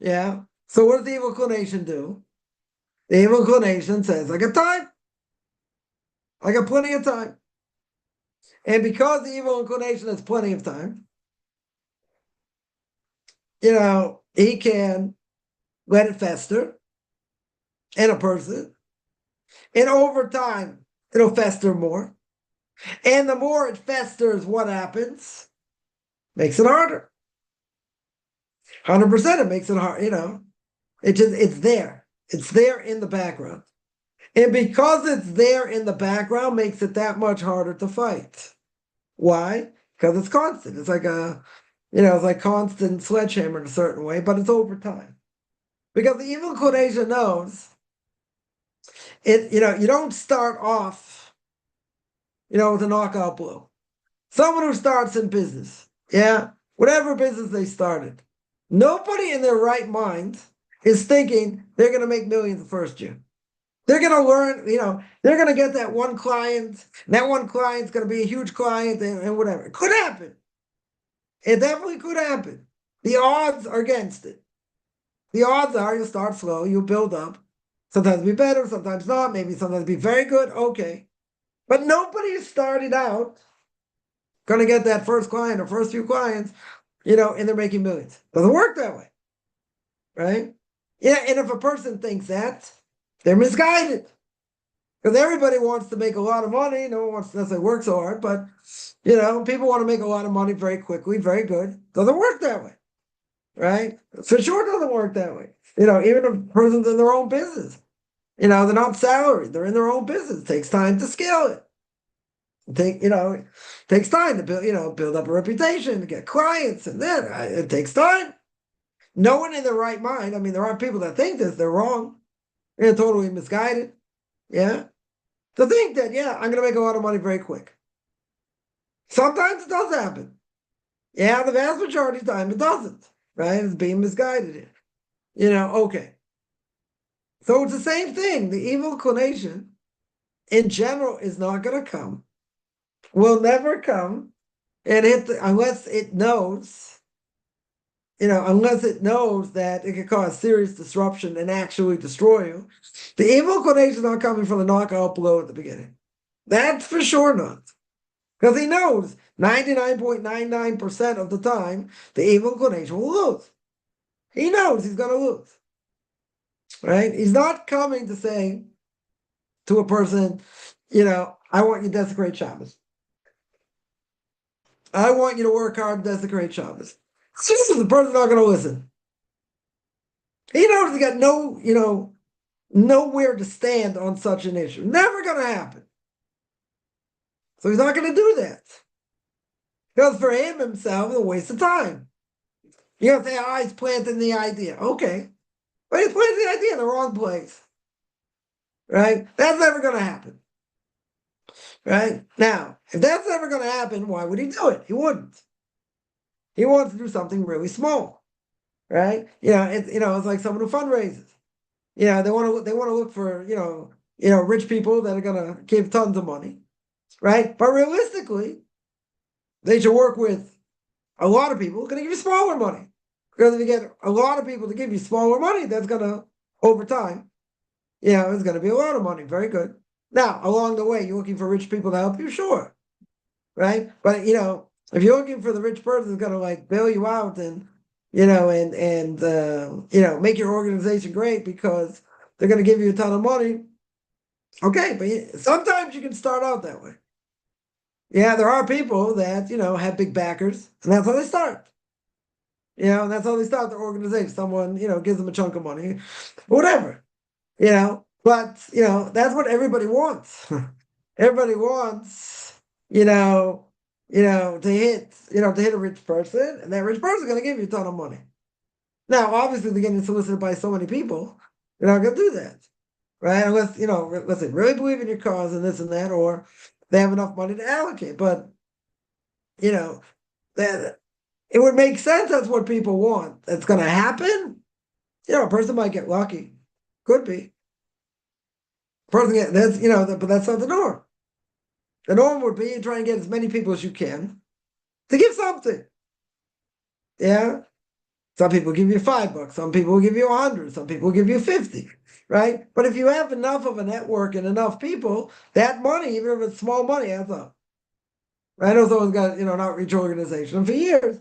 Yeah. So what does the evil inclination do? The evil inclination says, I got time. I got plenty of time. And because the evil inclination has plenty of time, he can let it fester in a person. And over time, it'll fester more. And the more it festers, what happens? Makes it harder. 100% it makes it hard, it's there. It's there in the background. And because it's there in the background, makes it that much harder to fight. Why? Because it's constant. It's like it's like constant sledgehammer in a certain way, but it's over time. Because the evil inclination knows it, you don't start off, with a knockout blow. Someone who starts in business, whatever business they started, nobody in their right mind is thinking they're going to make millions the first year. They're going to learn, they're going to get that one client. And that one client's going to be a huge client and whatever. It could happen. It definitely could happen. The odds are against it. The odds are you'll start slow, you'll build up. Sometimes be better, sometimes not. Maybe sometimes be very good. Okay. But nobody started out going to get that first client or first few clients, and they're making millions. Doesn't work that way. Right? Yeah. And if a person thinks that, they're misguided. Because everybody wants to make a lot of money. No one wants to necessarily work so hard, but people want to make a lot of money very quickly, very good. Doesn't work that way. Right? For sure doesn't work that way. Even if a person's in their own business, they're not salaried, they're in their own business. It takes time to scale it. It takes time to build up a reputation, to get clients, and then it takes time. No one in their right mind, there are people that think this, they're wrong. They're totally misguided. Yeah. To think that, I'm going to make a lot of money very quick. Sometimes it does happen. Yeah, the vast majority of the time it doesn't. Right? It's being misguided. Okay. So it's the same thing. The evil inclination in general is not going to come, will never come, and unless it knows that it could cause serious disruption and actually destroy you. The evil inclination is not coming from the knockout blow at the beginning. That's for sure not. Because he knows 99.99% of the time the evil inclination will lose. He knows he's going to lose. Right? He's not coming to say to a person, I want you to desecrate Shabbos. I want you to work hard to desecrate Shabbos. The person's not going to listen. He knows he's got nowhere to stand on such an issue. Never going to happen. So he's not going to do that. Because for him himself, it's a waste of time. You have to say, he's planting the idea. Okay. But he's planting the idea in the wrong place. Right? That's never going to happen. Right? Now, if that's never going to happen, why would he do it? He wouldn't. He wants to do something really small. Right? It's like someone who fundraises. They want to look for, rich people that are going to give tons of money. Right? But realistically, they should work with a lot of people who are going to give you smaller money. Because if you get a lot of people to give you smaller money, that's going to, over time, it's going to be a lot of money. Very good. Now, along the way, you're looking for rich people to help you? Sure. Right? But, if you're looking for the rich person who's going to bail you out and, make your organization great because they're going to give you a ton of money. Okay. But sometimes you can start out that way. Yeah, there are people that, have big backers, and that's how they start. And that's how they start their organization. Someone, gives them a chunk of money, whatever, But, that's what everybody wants. Everybody wants, to hit a rich person, and that rich person is going to give you a ton of money. Now, obviously, they're getting solicited by so many people, you're not going to do that, right? Unless, let's say, really believe in your cause and this and that, or they have enough money to allocate. But, that it would make sense. That's what people want. That's going to happen. A person might get lucky. Could be. Person get that's but that's not the norm. The norm would be you try and get as many people as you can to give something. Yeah. Some people give you $5. Some people will give you 100. Some people will give you 50. Right. But if you have enough of a network and enough people, that money, even if it's small money, adds up. Right? I know someone's got an outreach organization, and for years,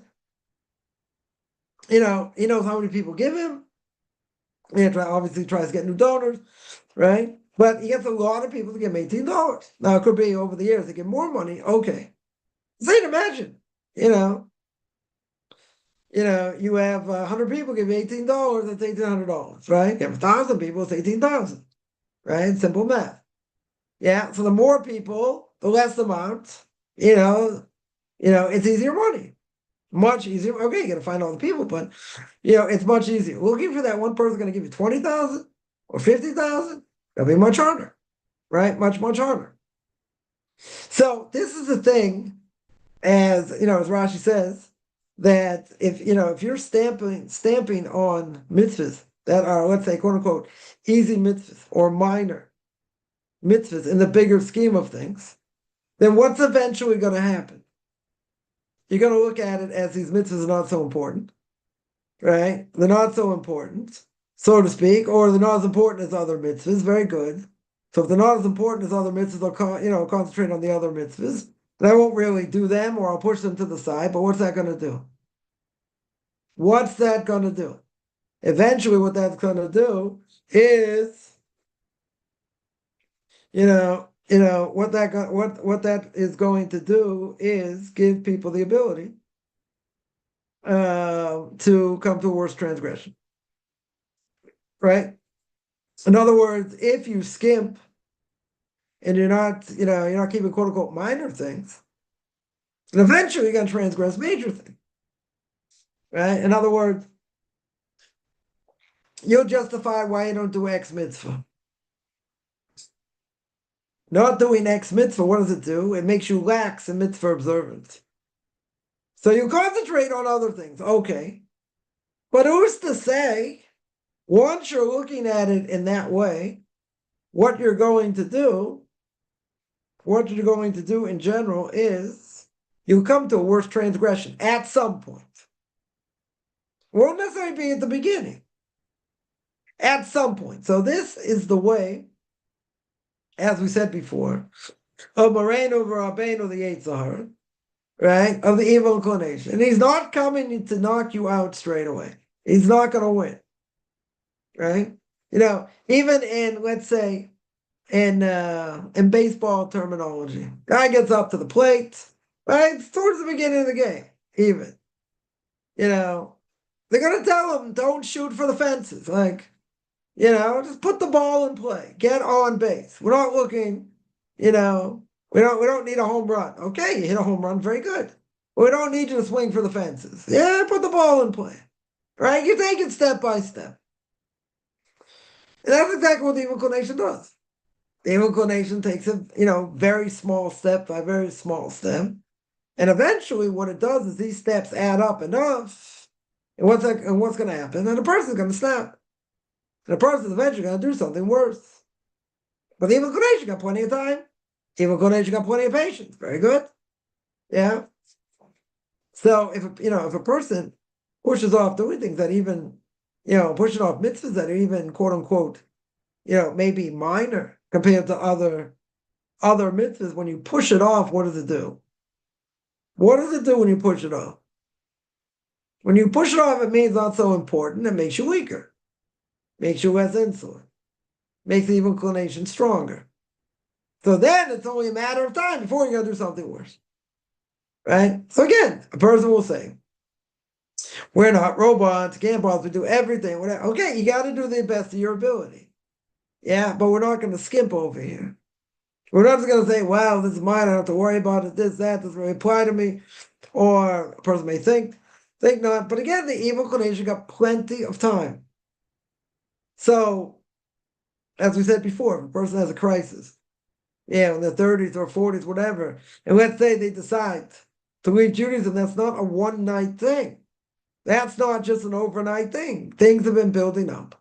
he knows how many people give him. He obviously tries to get new donors, right? But he gets a lot of people to give him $18. Now it could be over the years they get more money. Okay. So you can imagine, you have 100 people give you $18, that's $1,800, right? You have 1,000 people, it's 18,000, right? Simple math. Yeah. So the more people, the less amount, it's easier money. Much easier. Okay, you got to find all the people, but it's much easier. Looking for that one person going to give you 20,000 or 50,000, that'll be much harder, right? Much, much harder. So this is the thing, as Rashi says, that if you're stamping on mitzvahs that are, let's say, quote unquote, easy mitzvahs or minor mitzvahs in the bigger scheme of things, then what's eventually going to happen? You're going to look at it as these mitzvahs are not so important, right? They're not so important, so to speak, or they're not as important as other mitzvahs. Very good. So if they're not as important as other mitzvahs, I'll concentrate on the other mitzvahs. And I won't really do them, or I'll push them to the side. But what's that going to do? What's that going to do? Eventually, what that's going to do is, what that is going to do is give people the ability to come to a worse transgression, right? In other words, if you skimp and you're not keeping quote unquote minor things, and eventually you're going to transgress major things, right? In other words, you'll justify why you don't do X mitzvah. Not doing X mitzvah, what does it do? It makes you lax in mitzvah observance. So you concentrate on other things, okay. But who's to say, once you're looking at it in that way, what you're going to do in general is you'll come to a worse transgression at some point. Won't necessarily be at the beginning. At some point. So this is the way, as we said before, of Moreno V'Rabbeinu the Yitzhar, right? Of the evil inclination. And he's not coming to knock you out straight away. He's not going to win. Right? Even in, let's say, in baseball terminology, guy gets up to the plate, right? It's towards the beginning of the game, even. They're going to tell him, don't shoot for the fences. Like, just put the ball in play. Get on base. We're not looking, we don't need a home run. Okay, you hit a home run, very good. But we don't need you to swing for the fences. Yeah, put the ball in play. Right? You take it step by step. And that's exactly what the evil inclination does. The evil inclination takes a, very small step by very small step. And eventually what it does is these steps add up enough. And what's going to happen? And the person's going to snap. And the person's eventually going to do something worse. But the evil inclination got plenty of time. The evil inclination got plenty of patience. Very good. Yeah. So if a person pushes off doing things that even, pushing off mitzvahs that are even quote unquote, maybe minor compared to other mitzvahs, when you push it off, what does it do? What does it do when you push it off? When you push it off, it means not so important. It makes you weaker. Makes you less insolent. Makes the evil inclination stronger. So then it's only a matter of time before you're going to do something worse. Right? So again, a person will say, we're not robots, can't possibly do everything. Whatever. Okay, you got to do the best of your ability. Yeah, but we're not going to skimp over here. We're not just going to say, wow, this is mine, I don't have to worry about it, this, that, doesn't really apply to me. Or a person may think not. But again, the evil inclination got plenty of time. So, as we said before, if a person has a crisis, in their 30s or 40s, whatever, and let's say they decide to leave Judaism, that's not a one-night thing. That's not just an overnight thing. Things have been building up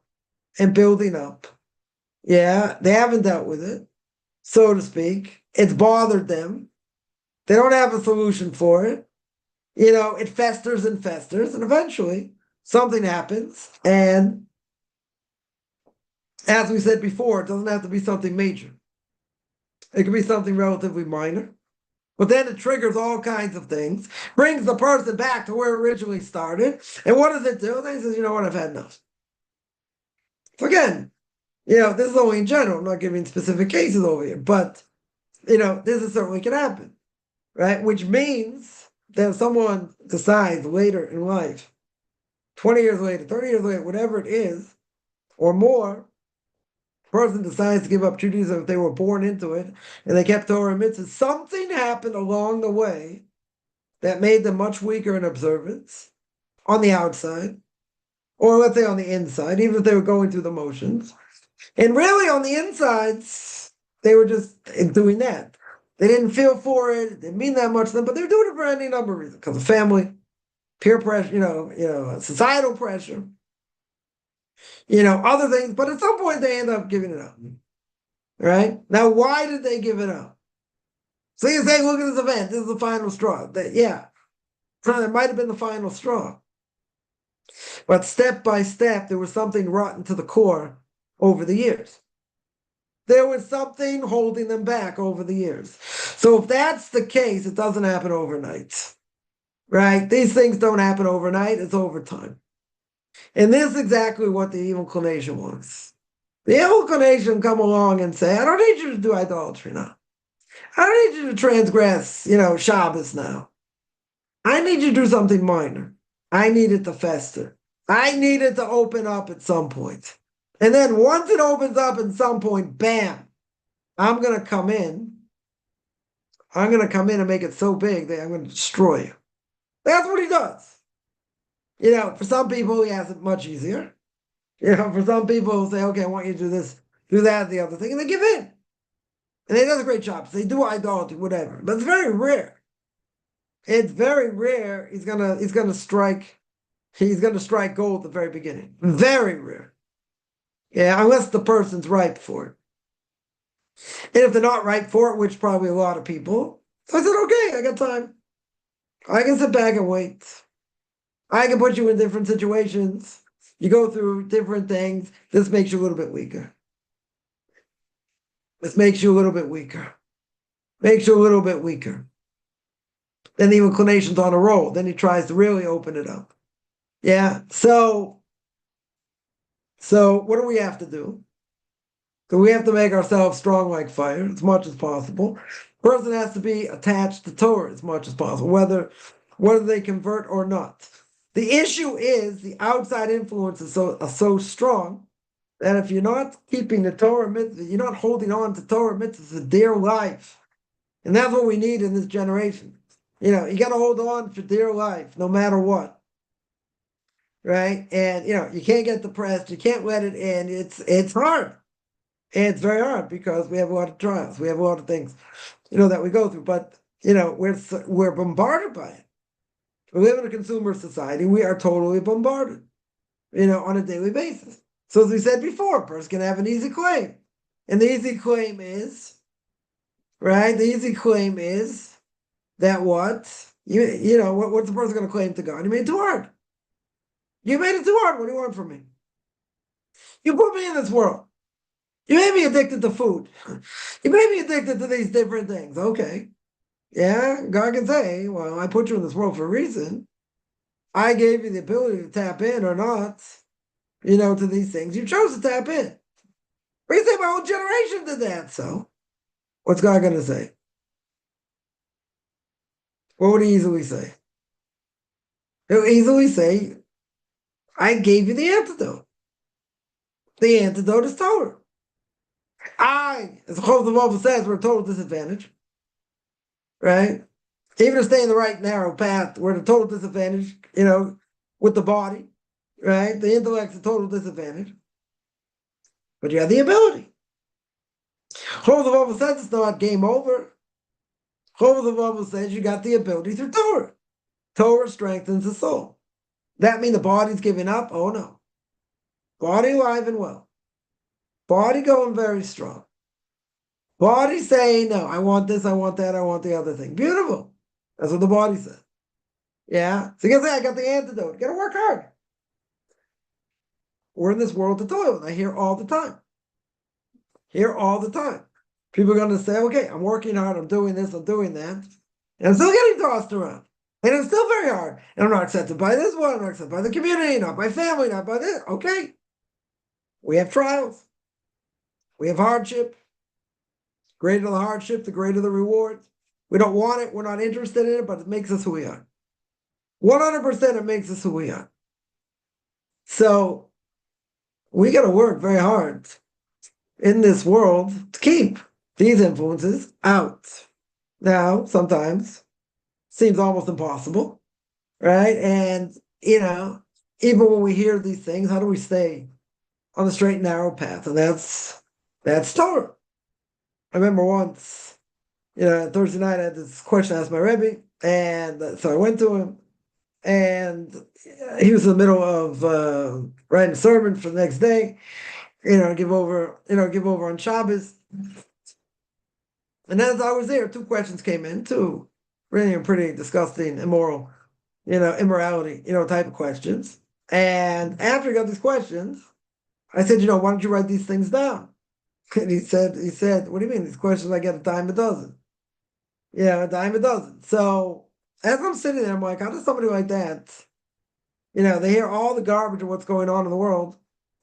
and building up. Yeah, they haven't dealt with it, so to speak. It's bothered them. They don't have a solution for it. It festers and festers, and eventually something happens. And as we said before, it doesn't have to be something major. It can be something relatively minor. But then it triggers all kinds of things, brings the person back to where it originally started. And what does it do? Then he says, you know what, I've had enough. So again, this is only in general. I'm not giving specific cases over here. But, this is certainly can happen, right? Which means that if someone decides later in life, 20 years later, 30 years later, whatever it is, or more, person decides to give up Judaism if they were born into it, and they kept Torah and mitzvahs, something happened along the way that made them much weaker in observance on the outside, or let's say on the inside, even if they were going through the motions. And really on the insides, they were just doing that. They didn't feel for it, it didn't mean that much to them, but they were doing it for any number of reasons, because of family, peer pressure, societal pressure, other things, but at some point they end up giving it up. Right? Now, why did they give it up? So you say, look at this event, this is the final straw. It might have been the final straw. But step by step, there was something rotten to the core over the years. There was something holding them back over the years. So if that's the case, it doesn't happen overnight. Right? These things don't happen overnight, it's over time. And this is exactly what the evil inclination wants. The evil inclination come along and say, I don't need you to do idolatry now. I don't need you to transgress, Shabbos now. I need you to do something minor. I need it to fester. I need it to open up at some point. And then once it opens up at some point, bam, I'm going to come in. I'm going to come in and make it so big that I'm going to destroy you. That's what he does. For some people, he has it much easier. For some people, say, okay, I want you to do this, do that, the other thing, and they give in. And they do a great job. So they do idolatry, whatever. But it's very rare. It's very rare he's gonna strike gold at the very beginning. Very rare. Yeah, unless the person's ripe for it. And if they're not ripe for it, which probably a lot of people, so I said, okay, I got time. I can sit back and wait. I can put you in different situations. You go through different things. This makes you a little bit weaker. This makes you a little bit weaker. Makes you a little bit weaker. Then the inclination's on a roll. Then he tries to really open it up. Yeah. So what do we have to do? So we have to make ourselves strong like fire as much as possible. Person has to be attached to Torah as much as possible, whether they convert or not. The issue is the outside influences are so strong that if you're not keeping the Torah mitzvah, you're not holding on to Torah mitzvah for dear life. And that's what we need in this generation. You got to hold on for dear life, no matter what. Right? And, you can't get depressed. You can't let it in. It's hard. It's very hard because we have a lot of trials. We have a lot of things, that we go through. But, we're bombarded by it. We live in a consumer society. We are totally bombarded, on a daily basis. So as we said before, a person can have an easy claim. And the easy claim is, right? The easy claim is that what's the person going to claim to God? You made it too hard. You made it too hard. What do you want from me? You put me in this world. You made me addicted to food. You made me addicted to these different things. Okay. Yeah, God can say, well, I put you in this world for a reason. I gave you the ability to tap in or not, to these things. You chose to tap in. But you say my whole generation did that, so. What's God going to say? What would he easily say? He'll easily say, I gave you the antidote. The antidote is Torah. As the Chov of Bible says, we're at a total disadvantage, right? Even to stay in the right narrow path, we're at a total disadvantage, with the body, right? The intellect's a total disadvantage. But you have the ability. Chov of Bible says it's not game over. Chov of the Bible says you got the ability through Torah. Torah strengthens the soul. That mean the body's giving up? Oh no. Body alive and well. Body going very strong. Body saying, no, I want this, I want that, I want the other thing. Beautiful. That's what the body says. Yeah. So you can say, I got the antidote. You got to work hard. We're in this world to toil. And I hear all the time. People are going to say, okay, I'm working hard, I'm doing this, I'm doing that. And I'm still getting tossed around. And it's still very hard. And I'm not accepted by this one, I'm not accepted by the community, not by family, not by this. Okay. We have trials. We have hardship. Greater the hardship, the greater the reward. We don't want it, we're not interested in it, but it makes us who we are. 100% it makes us who we are. So we got to work very hard in this world to keep these influences out. Now, sometimes seems almost impossible, right? And, even when we hear these things, how do we stay on the straight and narrow path? And that's Torah. I remember once, Thursday night I had this question asked my Rebbe, and so I went to him, and he was in the middle of writing a sermon for the next day, give over on Shabbos. And as I was there, two questions came in, two really pretty disgusting, immoral, immorality, type of questions. And after he got these questions, I said, why don't you write these things down? And he said, what do you mean? These questions I get a dime a dozen. Yeah, a dime a dozen. So as I'm sitting there, I'm like, how does somebody like that, they hear all the garbage of what's going on in the world,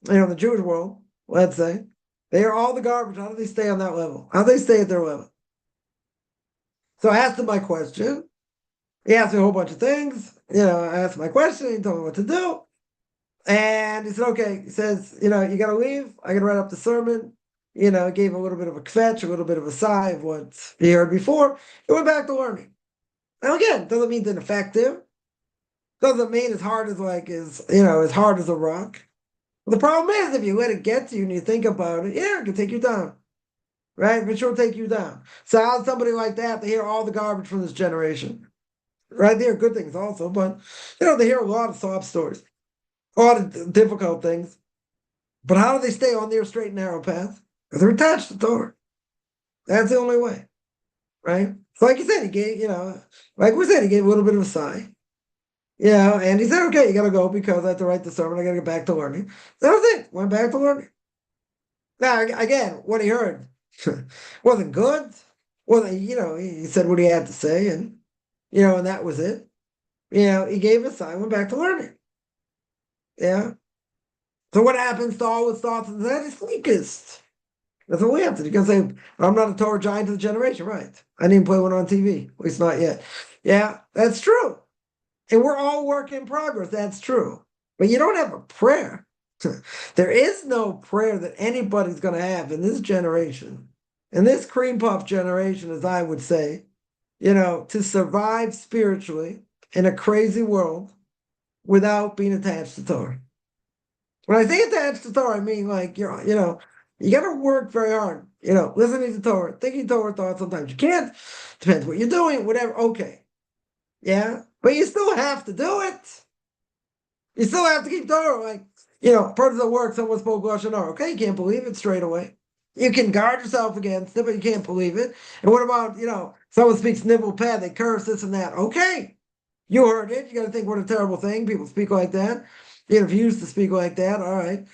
in the Jewish world, let's say. They hear all the garbage. How do they stay on that level? How do they stay at their level? So I asked him my question. He asked me a whole bunch of things. I asked my question. He told me what to do. And he said, okay. He says, you got to leave. I got to write up the sermon. Gave a little bit of a kvetch, a little bit of a sigh of what he heard before. He went back to learning. Now again, doesn't mean it's ineffective. Doesn't mean as hard as as hard as a rock. But the problem is if you let it get to you and you think about it, it can take you down. Right? But sure take you down. So how's somebody like that, they hear all the garbage from this generation. Right? They hear good things also, but they hear a lot of sob stories, a lot of difficult things. But how do they stay on their straight and narrow path? Because they're attached to Torah. That's the only way. Right? So like you said, he gave, like we said, he gave a little bit of a sigh. And he said, okay, you got to go because I have to write the sermon. I got to get back to learning. That was it. Went back to learning. Now, again, what he heard wasn't good. He said what he had to say, and, and that was it. He gave a sign, went back to learning. Yeah. So what happens to all his thoughts and that is weakest. That's what we have to do. You can say, I'm not a Torah giant of the generation, right? I didn't play one on TV, at least not yet. Yeah, that's true. And we're all work in progress. That's true. But you don't have a prayer. There is no prayer that anybody's going to have in this generation, in this cream puff generation, as I would say, to survive spiritually in a crazy world without being attached to Torah. When I say attached to Torah, I mean you got to work very hard, listening to Torah, thinking Torah thoughts. Sometimes you can't. Depends what you're doing, whatever. Okay. Yeah. But you still have to do it. You still have to keep Torah. Part of the work, someone spoke Lashon Hara. Okay, you can't believe it straight away. You can guard yourself against it, but you can't believe it. And what about, someone speaks nibble pad, they curse this and that. Okay. You heard it. You got to think what a terrible thing. People speak like that. If you used to speak like that, all right.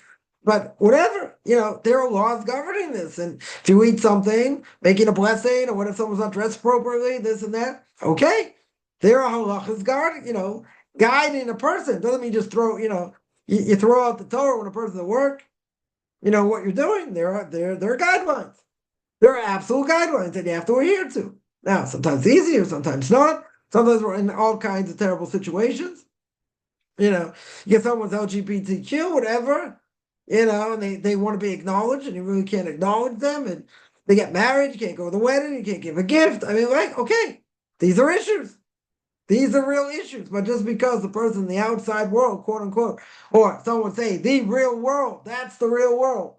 But whatever, there are laws governing this. And if you eat something, making a blessing, or what if someone's not dressed appropriately, this and that, okay. There are halachas guiding a person. Doesn't mean just throw, you throw out the Torah when a person's at work. What you're doing. There are guidelines. There are absolute guidelines that you have to adhere to. Now, sometimes easier, sometimes not. Sometimes we're in all kinds of terrible situations. You know, you get someone's LGBTQ, whatever, and they want to be acknowledged, and you really can't acknowledge them. And they get married, you can't go to the wedding, you can't give a gift. I mean, like, okay, these are issues. These are real issues. But just because the person in the outside world, quote unquote, or someone say the real world, that's the real world.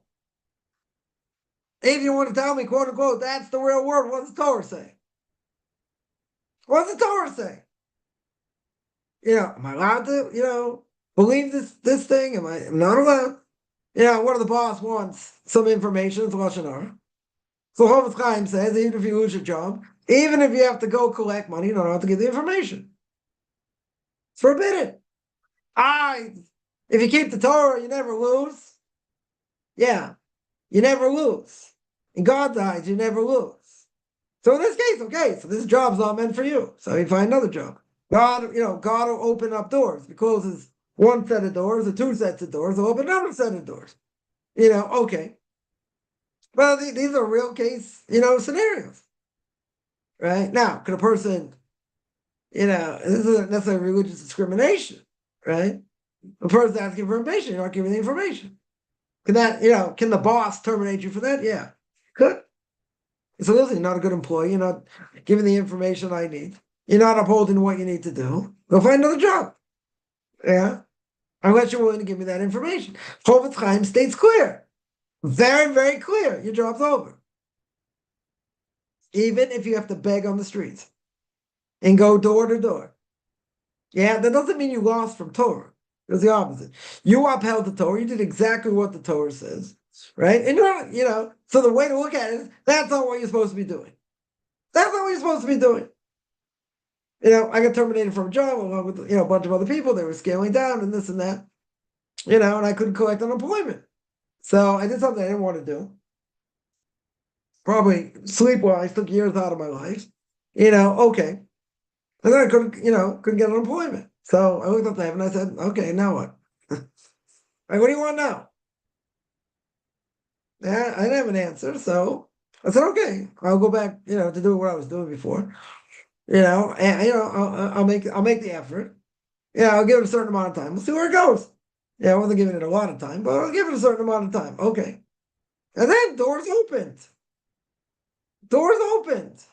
If you want to tell me, quote unquote, that's the real world, what does the Torah say? What does the Torah say? Am I allowed to, believe this thing? Am I not allowed? One of the boss wants some information, it's Lashon Hara. So Chofetz Chaim says, even if you lose your job, even if you have to go collect money, you don't have to give the information. It's forbidden. If you keep the Torah, you never lose. Yeah, you never lose. In God's eyes, you never lose. So in this case, okay, so this job's not meant for you. So you find another job. God will open up doors. If he closes one set of doors or two sets of doors, he'll open another set of doors. Okay. Well, these are real case, scenarios. Right? Now, could a person, this isn't necessarily religious discrimination, right? A person asking for information, you're not giving the information. Can the boss terminate you for that? Yeah. Could. So listen, you're not a good employee, you're not giving the information I need. You're not upholding what you need to do. Go find another job. Yeah. Unless you're willing to give me that information. Chofetz Chaim states clear. Very, very clear. Your job's over. Even if you have to beg on the streets and go door to door. Yeah, that doesn't mean you lost from Torah. It's the opposite. You upheld the Torah. You did exactly what the Torah says. Right? And so the way to look at it is that's not what you're supposed to be doing. That's not what you're supposed to be doing. I got terminated from a job along with a bunch of other people. They were scaling down and this and that. And I couldn't collect unemployment. So I did something I didn't want to do. Probably sleep-wise, took years out of my life. Okay. And then I couldn't get unemployment. So I looked up to heaven and I said, okay, now what? Like, what do you want now? Yeah, I didn't have an answer. So I said, okay, I'll go back, to do what I was doing before. And I'll make the effort. Yeah, I'll give it a certain amount of time. We'll see where it goes. Yeah, I wasn't giving it a lot of time, but I'll give it a certain amount of time. Okay. And then doors opened. Doors opened.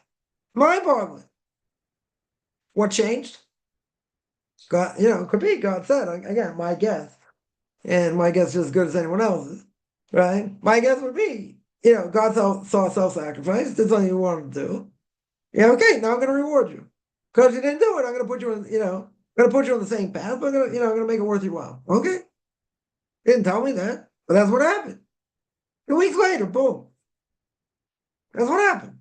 Mind-boggling. What changed? God, could be God said, again, my guess. And my guess is as good as anyone else's, right? My guess would be, God saw self-sacrifice, did something you wanted to do. Yeah, okay, now I'm going to reward you. Because you didn't do it, I'm going to put you on, I'm going to put you on the same path, but I'm going to make it worth your while. Okay? Didn't tell me that, but that's what happened. 2 weeks later, boom. That's what happened.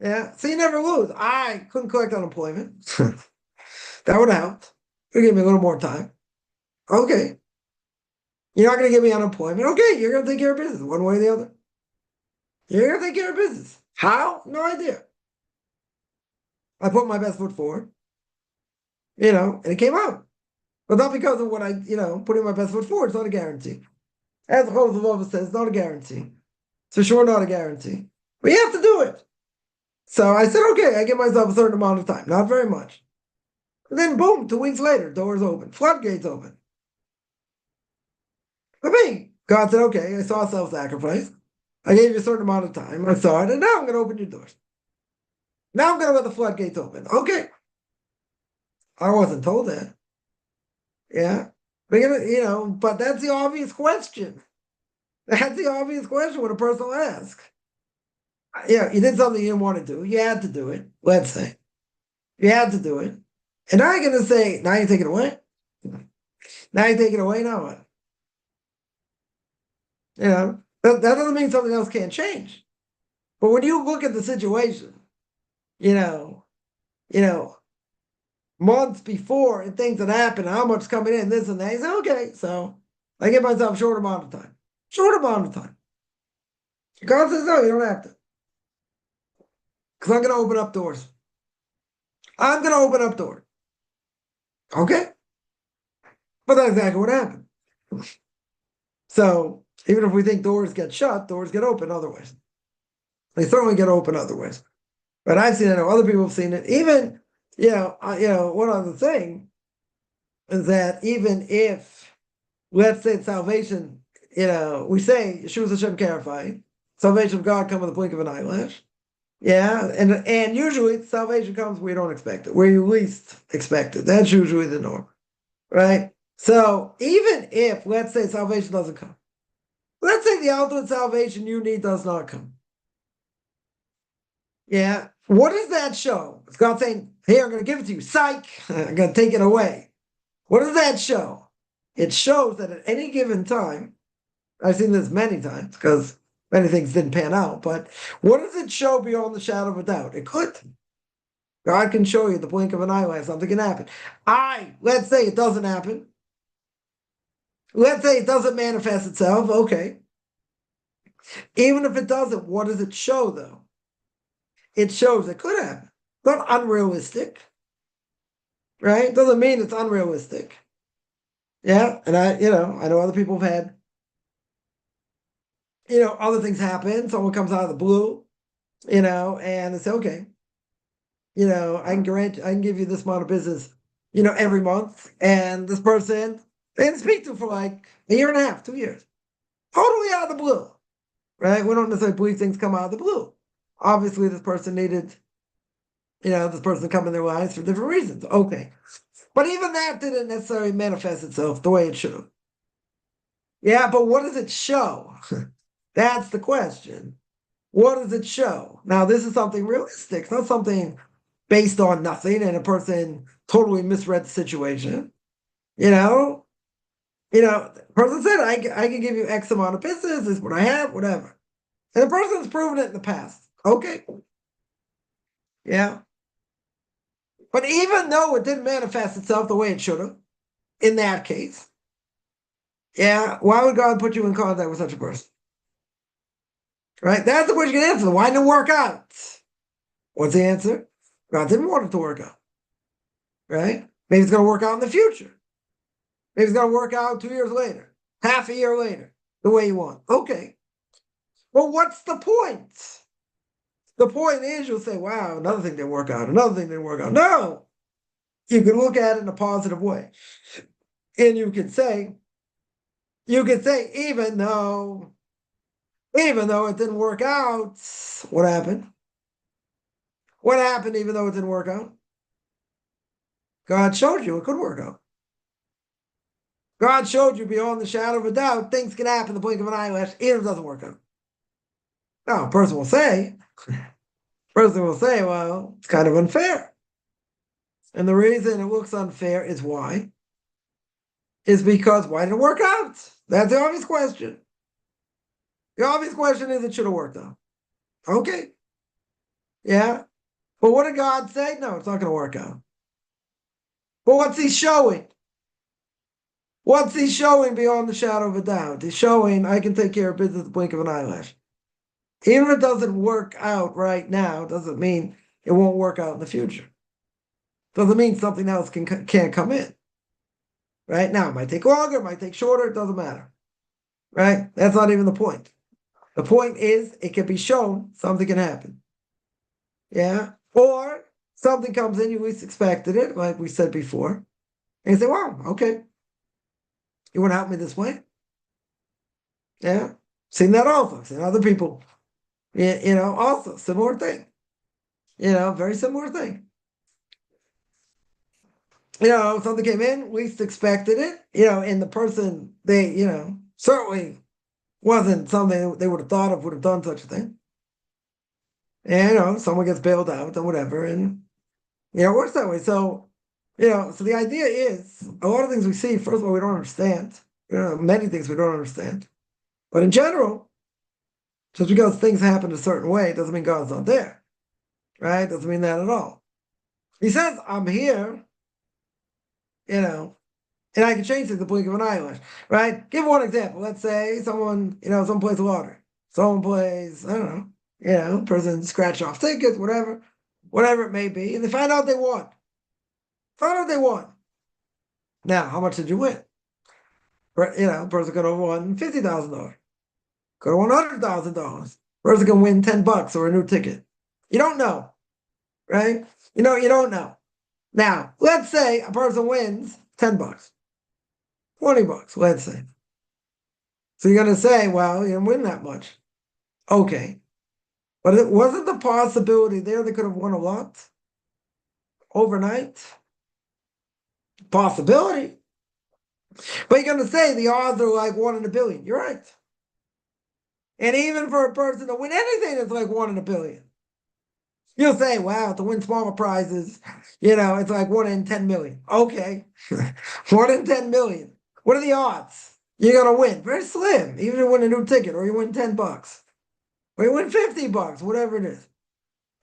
Yeah, so you never lose. I couldn't collect unemployment. That would have helped. It give me a little more time. Okay. You're not going to give me unemployment. Okay, you're going to take care of business one way or the other. You're going to take care of business. How? No idea. I put my best foot forward, and it came out. But not because of what I, putting my best foot forward. It's not a guarantee. As the Chofetz Chaim says, it's not a guarantee. It's for sure not a guarantee. But you have to do it. So I said, okay, I give myself a certain amount of time. Not very much. And then boom, 2 weeks later, doors open. Floodgates open. For me, God said, okay, I saw self-sacrifice. I gave you a certain amount of time. I saw it, and now I'm going to open your doors. Now I'm going to let the floodgates open. Okay. I wasn't told that. Yeah. But that's the obvious question. That's the obvious question when a person will ask. Yeah, you did something you didn't want to do. You had to do it, let's say. You had to do it. And now you're going to say, now you take it away? Now you take it away, now what? That doesn't mean something else can't change. But when you look at the situation, months before and things that happen, how much coming in, this and that, you say, okay, so I give myself a short amount of time. Short amount of time. God says, no, you don't have to. Because I'm going to open up doors. I'm going to open up doors. Okay? But that's exactly what happened. So Even if we think doors get shut, doors get open other ways. They certainly get open other ways. But I've seen it, I know other people have seen it. Even, one other thing is that even if, let's say salvation, we say Yeshua Hashem Karafai, salvation of God come with the blink of an eyelash. Yeah, and usually salvation comes where you don't expect it, where you least expect it. That's usually the norm, right? So even if, let's say, salvation doesn't come, let's say the ultimate salvation you need does not come. Yeah, what does that show? It's God saying, "Hey, I'm going to give it to you. Psych, I'm going to take it away." What does that show? It shows that at any given time, I've seen this many times because many things didn't pan out, but what does it show beyond the shadow of a doubt? It could. God can show you the blink of an eyelash, something can happen. Let's say it doesn't happen. Let's say it doesn't manifest itself. Okay. Even if it doesn't, what does it show though? It shows it could happen. It's not unrealistic, right? It doesn't mean it's unrealistic. Yeah. And I know other people have had, other things happen. Someone comes out of the blue, and they say, okay, I can give you this amount of business, every month. And this person, they didn't speak to for like a year and a half, 2 years. Totally out of the blue, right? We don't necessarily believe things come out of the blue. Obviously, this person needed, this person to come in their lives for different reasons. Okay. But even that didn't necessarily manifest itself the way it should have. Yeah, but what does it show? That's the question. What does it show? Now, this is something realistic. It's not something based on nothing and a person totally misread the situation. The person said, I can give you X amount of business, this is what I have, whatever. And the person's proven it in the past. Okay. Yeah. But even though it didn't manifest itself the way it should have, in that case, yeah, why would God put you in contact with such a person? Right? That's the question you can answer. Why didn't it work out? What's the answer? God didn't want it to work out. Right? Maybe it's going to work out in the future. Maybe it's going to work out 2 years later, half a year later, the way you want. Okay. Well, what's the point? The point is you'll say, wow, another thing didn't work out, another thing didn't work out. No. You can look at it in a positive way. And you can say, even though it didn't work out, what happened? What happened even though it didn't work out? God showed you it could work out. God showed you beyond the shadow of a doubt, things can happen in the blink of an eyelash, even if it doesn't work out. Now, a person will say, well, it's kind of unfair. And the reason it looks unfair is why? Is because why didn't it work out? That's the obvious question. The obvious question is it should have worked out. Okay. Yeah. But what did God say? No, it's not going to work out. But what's he showing? What's he showing beyond the shadow of a doubt? He's showing I can take care of business at the blink of an eyelash. Even if it doesn't work out right now, doesn't mean it won't work out in the future. Doesn't mean something else can't come in. Right? Now, it might take longer, it might take shorter, it doesn't matter. Right? That's not even the point. The point is it can be shown something can happen. Yeah? Or something comes in, you least expected it, like we said before. And you say, wow, okay. You want to help me this way? Yeah. Seen that also. Seen other people, also similar thing. Very similar thing. Something came in, least expected it, and the person, they, certainly wasn't something they would have thought of, would have done such a thing. And, someone gets bailed out or whatever, and, it works that way. So, so the idea is a lot of things we see, first of all, we don't understand. Many things we don't understand. But in general, just because things happen a certain way doesn't mean God's not there. Right? Doesn't mean that at all. He says, I'm here, and I can change things at the blink of an eyelash. Right? Give one example. Let's say someone plays the lottery. Someone plays, I don't know, person scratch off tickets, whatever it may be, and they find out they won. Now, how much did you win? Person could have won $50,000. Go to $100,000. Person can win $10 or a new ticket. You don't know, right? You don't know. Now, let's say a person wins $10, $20, let's say. So you're going to say, well, you didn't win that much. Okay. But it wasn't the possibility there they could have won a lot overnight. Possibility. But you're going to say the odds are like 1 in a billion. You're right. And even for a person to win anything, it's like 1 in a billion. You'll say, wow, to win smaller prizes, it's like 1 in 10 million. Okay. 1 in 10 million. What are the odds? You're going to win. Very slim. Even if you win a new ticket or you win $10 or you win $50, whatever it is.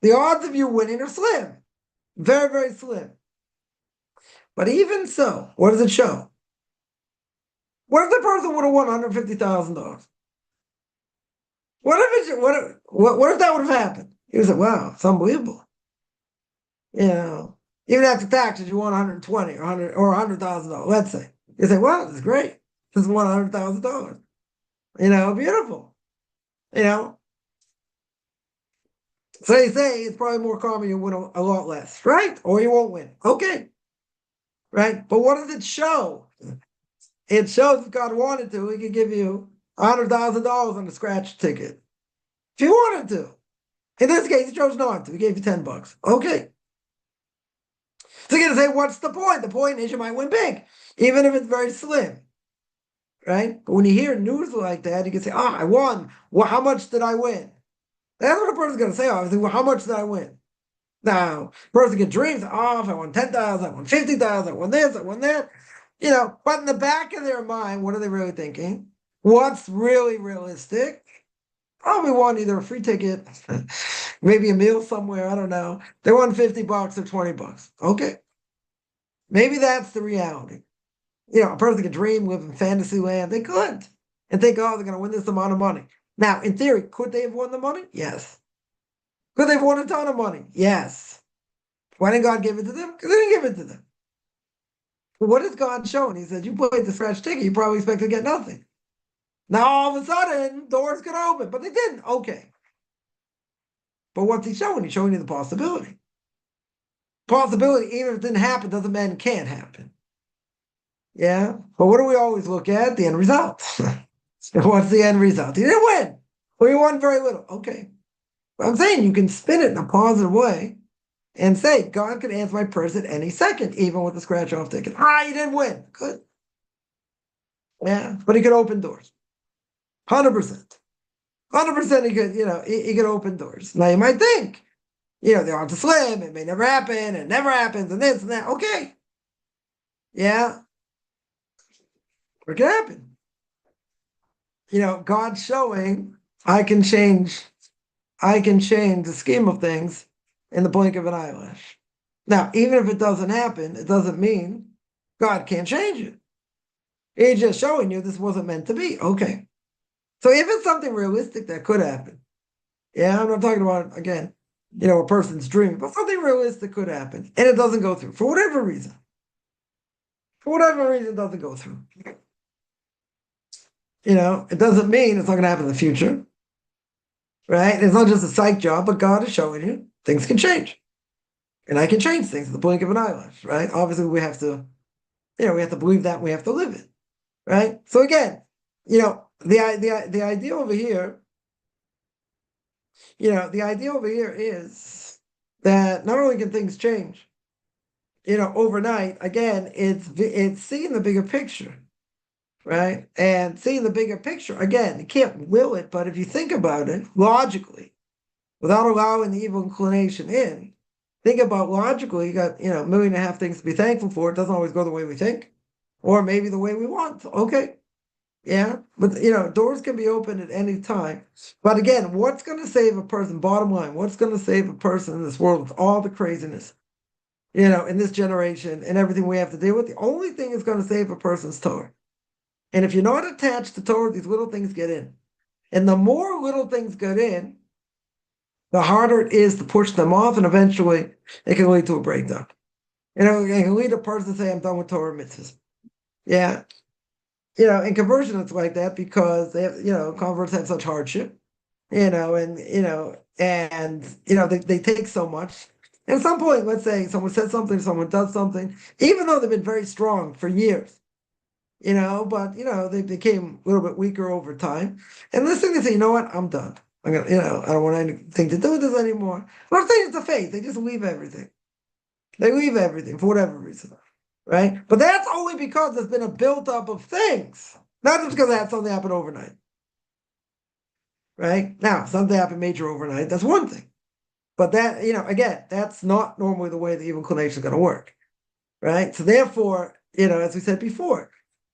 The odds of you winning are slim. Very, very slim. But even so, what does it show? What if the person would have won $150,000? What if that would have happened? You would say, wow, it's unbelievable. Even after taxes, you won 120 or 100 or $100,000. Let's say you say, wow, this is great. This is $100,000. Beautiful. So you say it's probably more common you win a lot less, right? Or you won't win. Okay. Right? But what does it show? It shows if God wanted to, he could give you $100,000 on a scratch ticket. If he wanted to. In this case, he chose not to. He gave you $10. Okay. So you're going to say, what's the point? The point is you might win big, even if it's very slim. Right? But when you hear news like that, you can say, I won. Well, how much did I win? That's what a person's going to say, obviously. Well, how much did I win? Now, a person can dream, if I won 10,000, I won 50,000, I won this, I won that. But in the back of their mind, what are they really thinking? What's really realistic? Probably won either a free ticket, maybe a meal somewhere, I don't know. They won $50 or $20. Okay. Maybe that's the reality. A person can dream, live in fantasy land. They could. And think, they're going to win this amount of money. Now, in theory, could they have won the money? Yes. Could they have won a ton of money? Yes. Why didn't God give it to them? Because he didn't give it to them. But what is God showing? He said, you played the scratch ticket, you probably expect to get nothing. Now, all of a sudden, doors could open, but they didn't. Okay. But what's he showing? He's showing you the possibility. Possibility, even if it didn't happen, doesn't mean it can't happen. Yeah? But what do we always look at? The end result. What's the end result? He didn't win. Or he won very little. Okay. But I'm saying you can spin it in a positive way and say, God could answer my purse at any second, even with the scratch-off ticket. You didn't win. Good. Yeah, but he could open doors. 100%. 100% he could, he could open doors. Now you might think, they're on to slim, it may never happen, it never happens, and this and that. Okay. Yeah. It can happen. God's showing I can change the scheme of things in the blink of an eyelash. Now, even if it doesn't happen, it doesn't mean God can't change it. He's just showing you this wasn't meant to be. Okay. So if it's something realistic that could happen, I'm not talking about, again, a person's dream, but something realistic could happen, and it doesn't go through, for whatever reason. For whatever reason, it doesn't go through. It doesn't mean it's not going to happen in the future. Right? It's not just a psych job, but God is showing you things can change. And I can change things at the blink of an eyelash, right? Obviously, we have to, we have to believe that, and we have to live it. Right? So again, the idea over here, the idea over here is that not only can things change, overnight, again, it's seeing the bigger picture, right? And seeing the bigger picture, again, you can't will it, but if you think about it logically, without allowing the evil inclination in, think about logically, you got, 1.5 million things to be thankful for. It doesn't always go the way we think, or maybe the way we want. Okay. Yeah. But, doors can be open at any time. But again, what's going to save a person, bottom line, what's going to save a person in this world with all the craziness, in this generation and everything we have to deal with? The only thing that's going to save a person's Torah. And if you're not attached to Torah, these little things get in. And the more little things get in, the harder it is to push them off, and eventually it can lead to a breakdown. It can lead a person to say, I'm done with Torah mitzvahs. Yeah. in conversion, it's like that because they have, converts have such hardship, they take so much. At some point, let's say someone says something, someone does something, even though they've been very strong for years, but they became a little bit weaker over time. And listening, they say, you know what, I'm done. I'm gonna, I don't want anything to do with this anymore. But I'm saying it's a faith. They just leave everything. They leave everything for whatever reason, right? But that's only because there's been a build-up of things, not just because that something happened overnight, right? Now, something happened major overnight, that's one thing. But that, again, that's not normally the way the evil inclination is going to work, right? So therefore, as we said before,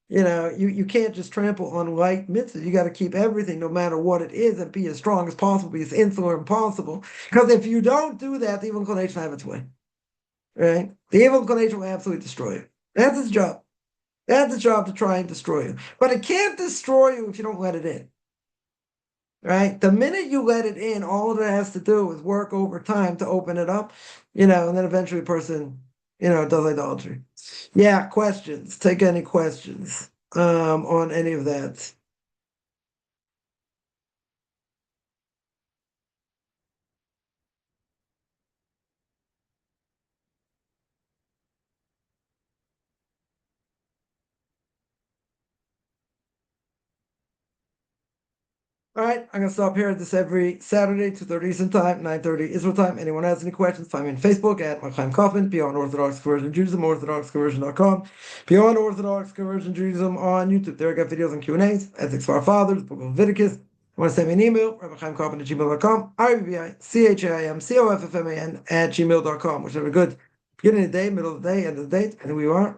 you can't just trample on light mitzvahs. You got to keep everything, no matter what it is, and be as strong as possible, be as insular as possible. Because if you don't do that, the evil inclination will have its way, right? The evil inclination will absolutely destroy you. That's its job. That's its job to try and destroy you. But it can't destroy you if you don't let it in. Right? The minute you let it in, all it has to do is work over time to open it up, and then eventually a person, does idolatry. Yeah, questions. Take any questions on any of that. All right, I'm gonna stop here. This every Saturday, 2:30 Eastern Time, 9:30 Israel Time. Anyone has any questions, find me on Facebook at Chaim Kaufman, Beyond Orthodox Conversion Judaism, OrthodoxConversion.com, Beyond Orthodox Conversion Judaism on YouTube. There I got videos and Q&As, ethics for our fathers, book of Leviticus. You want to send me an email, RabbiChaimKaufman at gmail.com, RBBIChaimCoffman at gmail.com, which have a good beginning of the day, middle of the day, end of the day, and we are.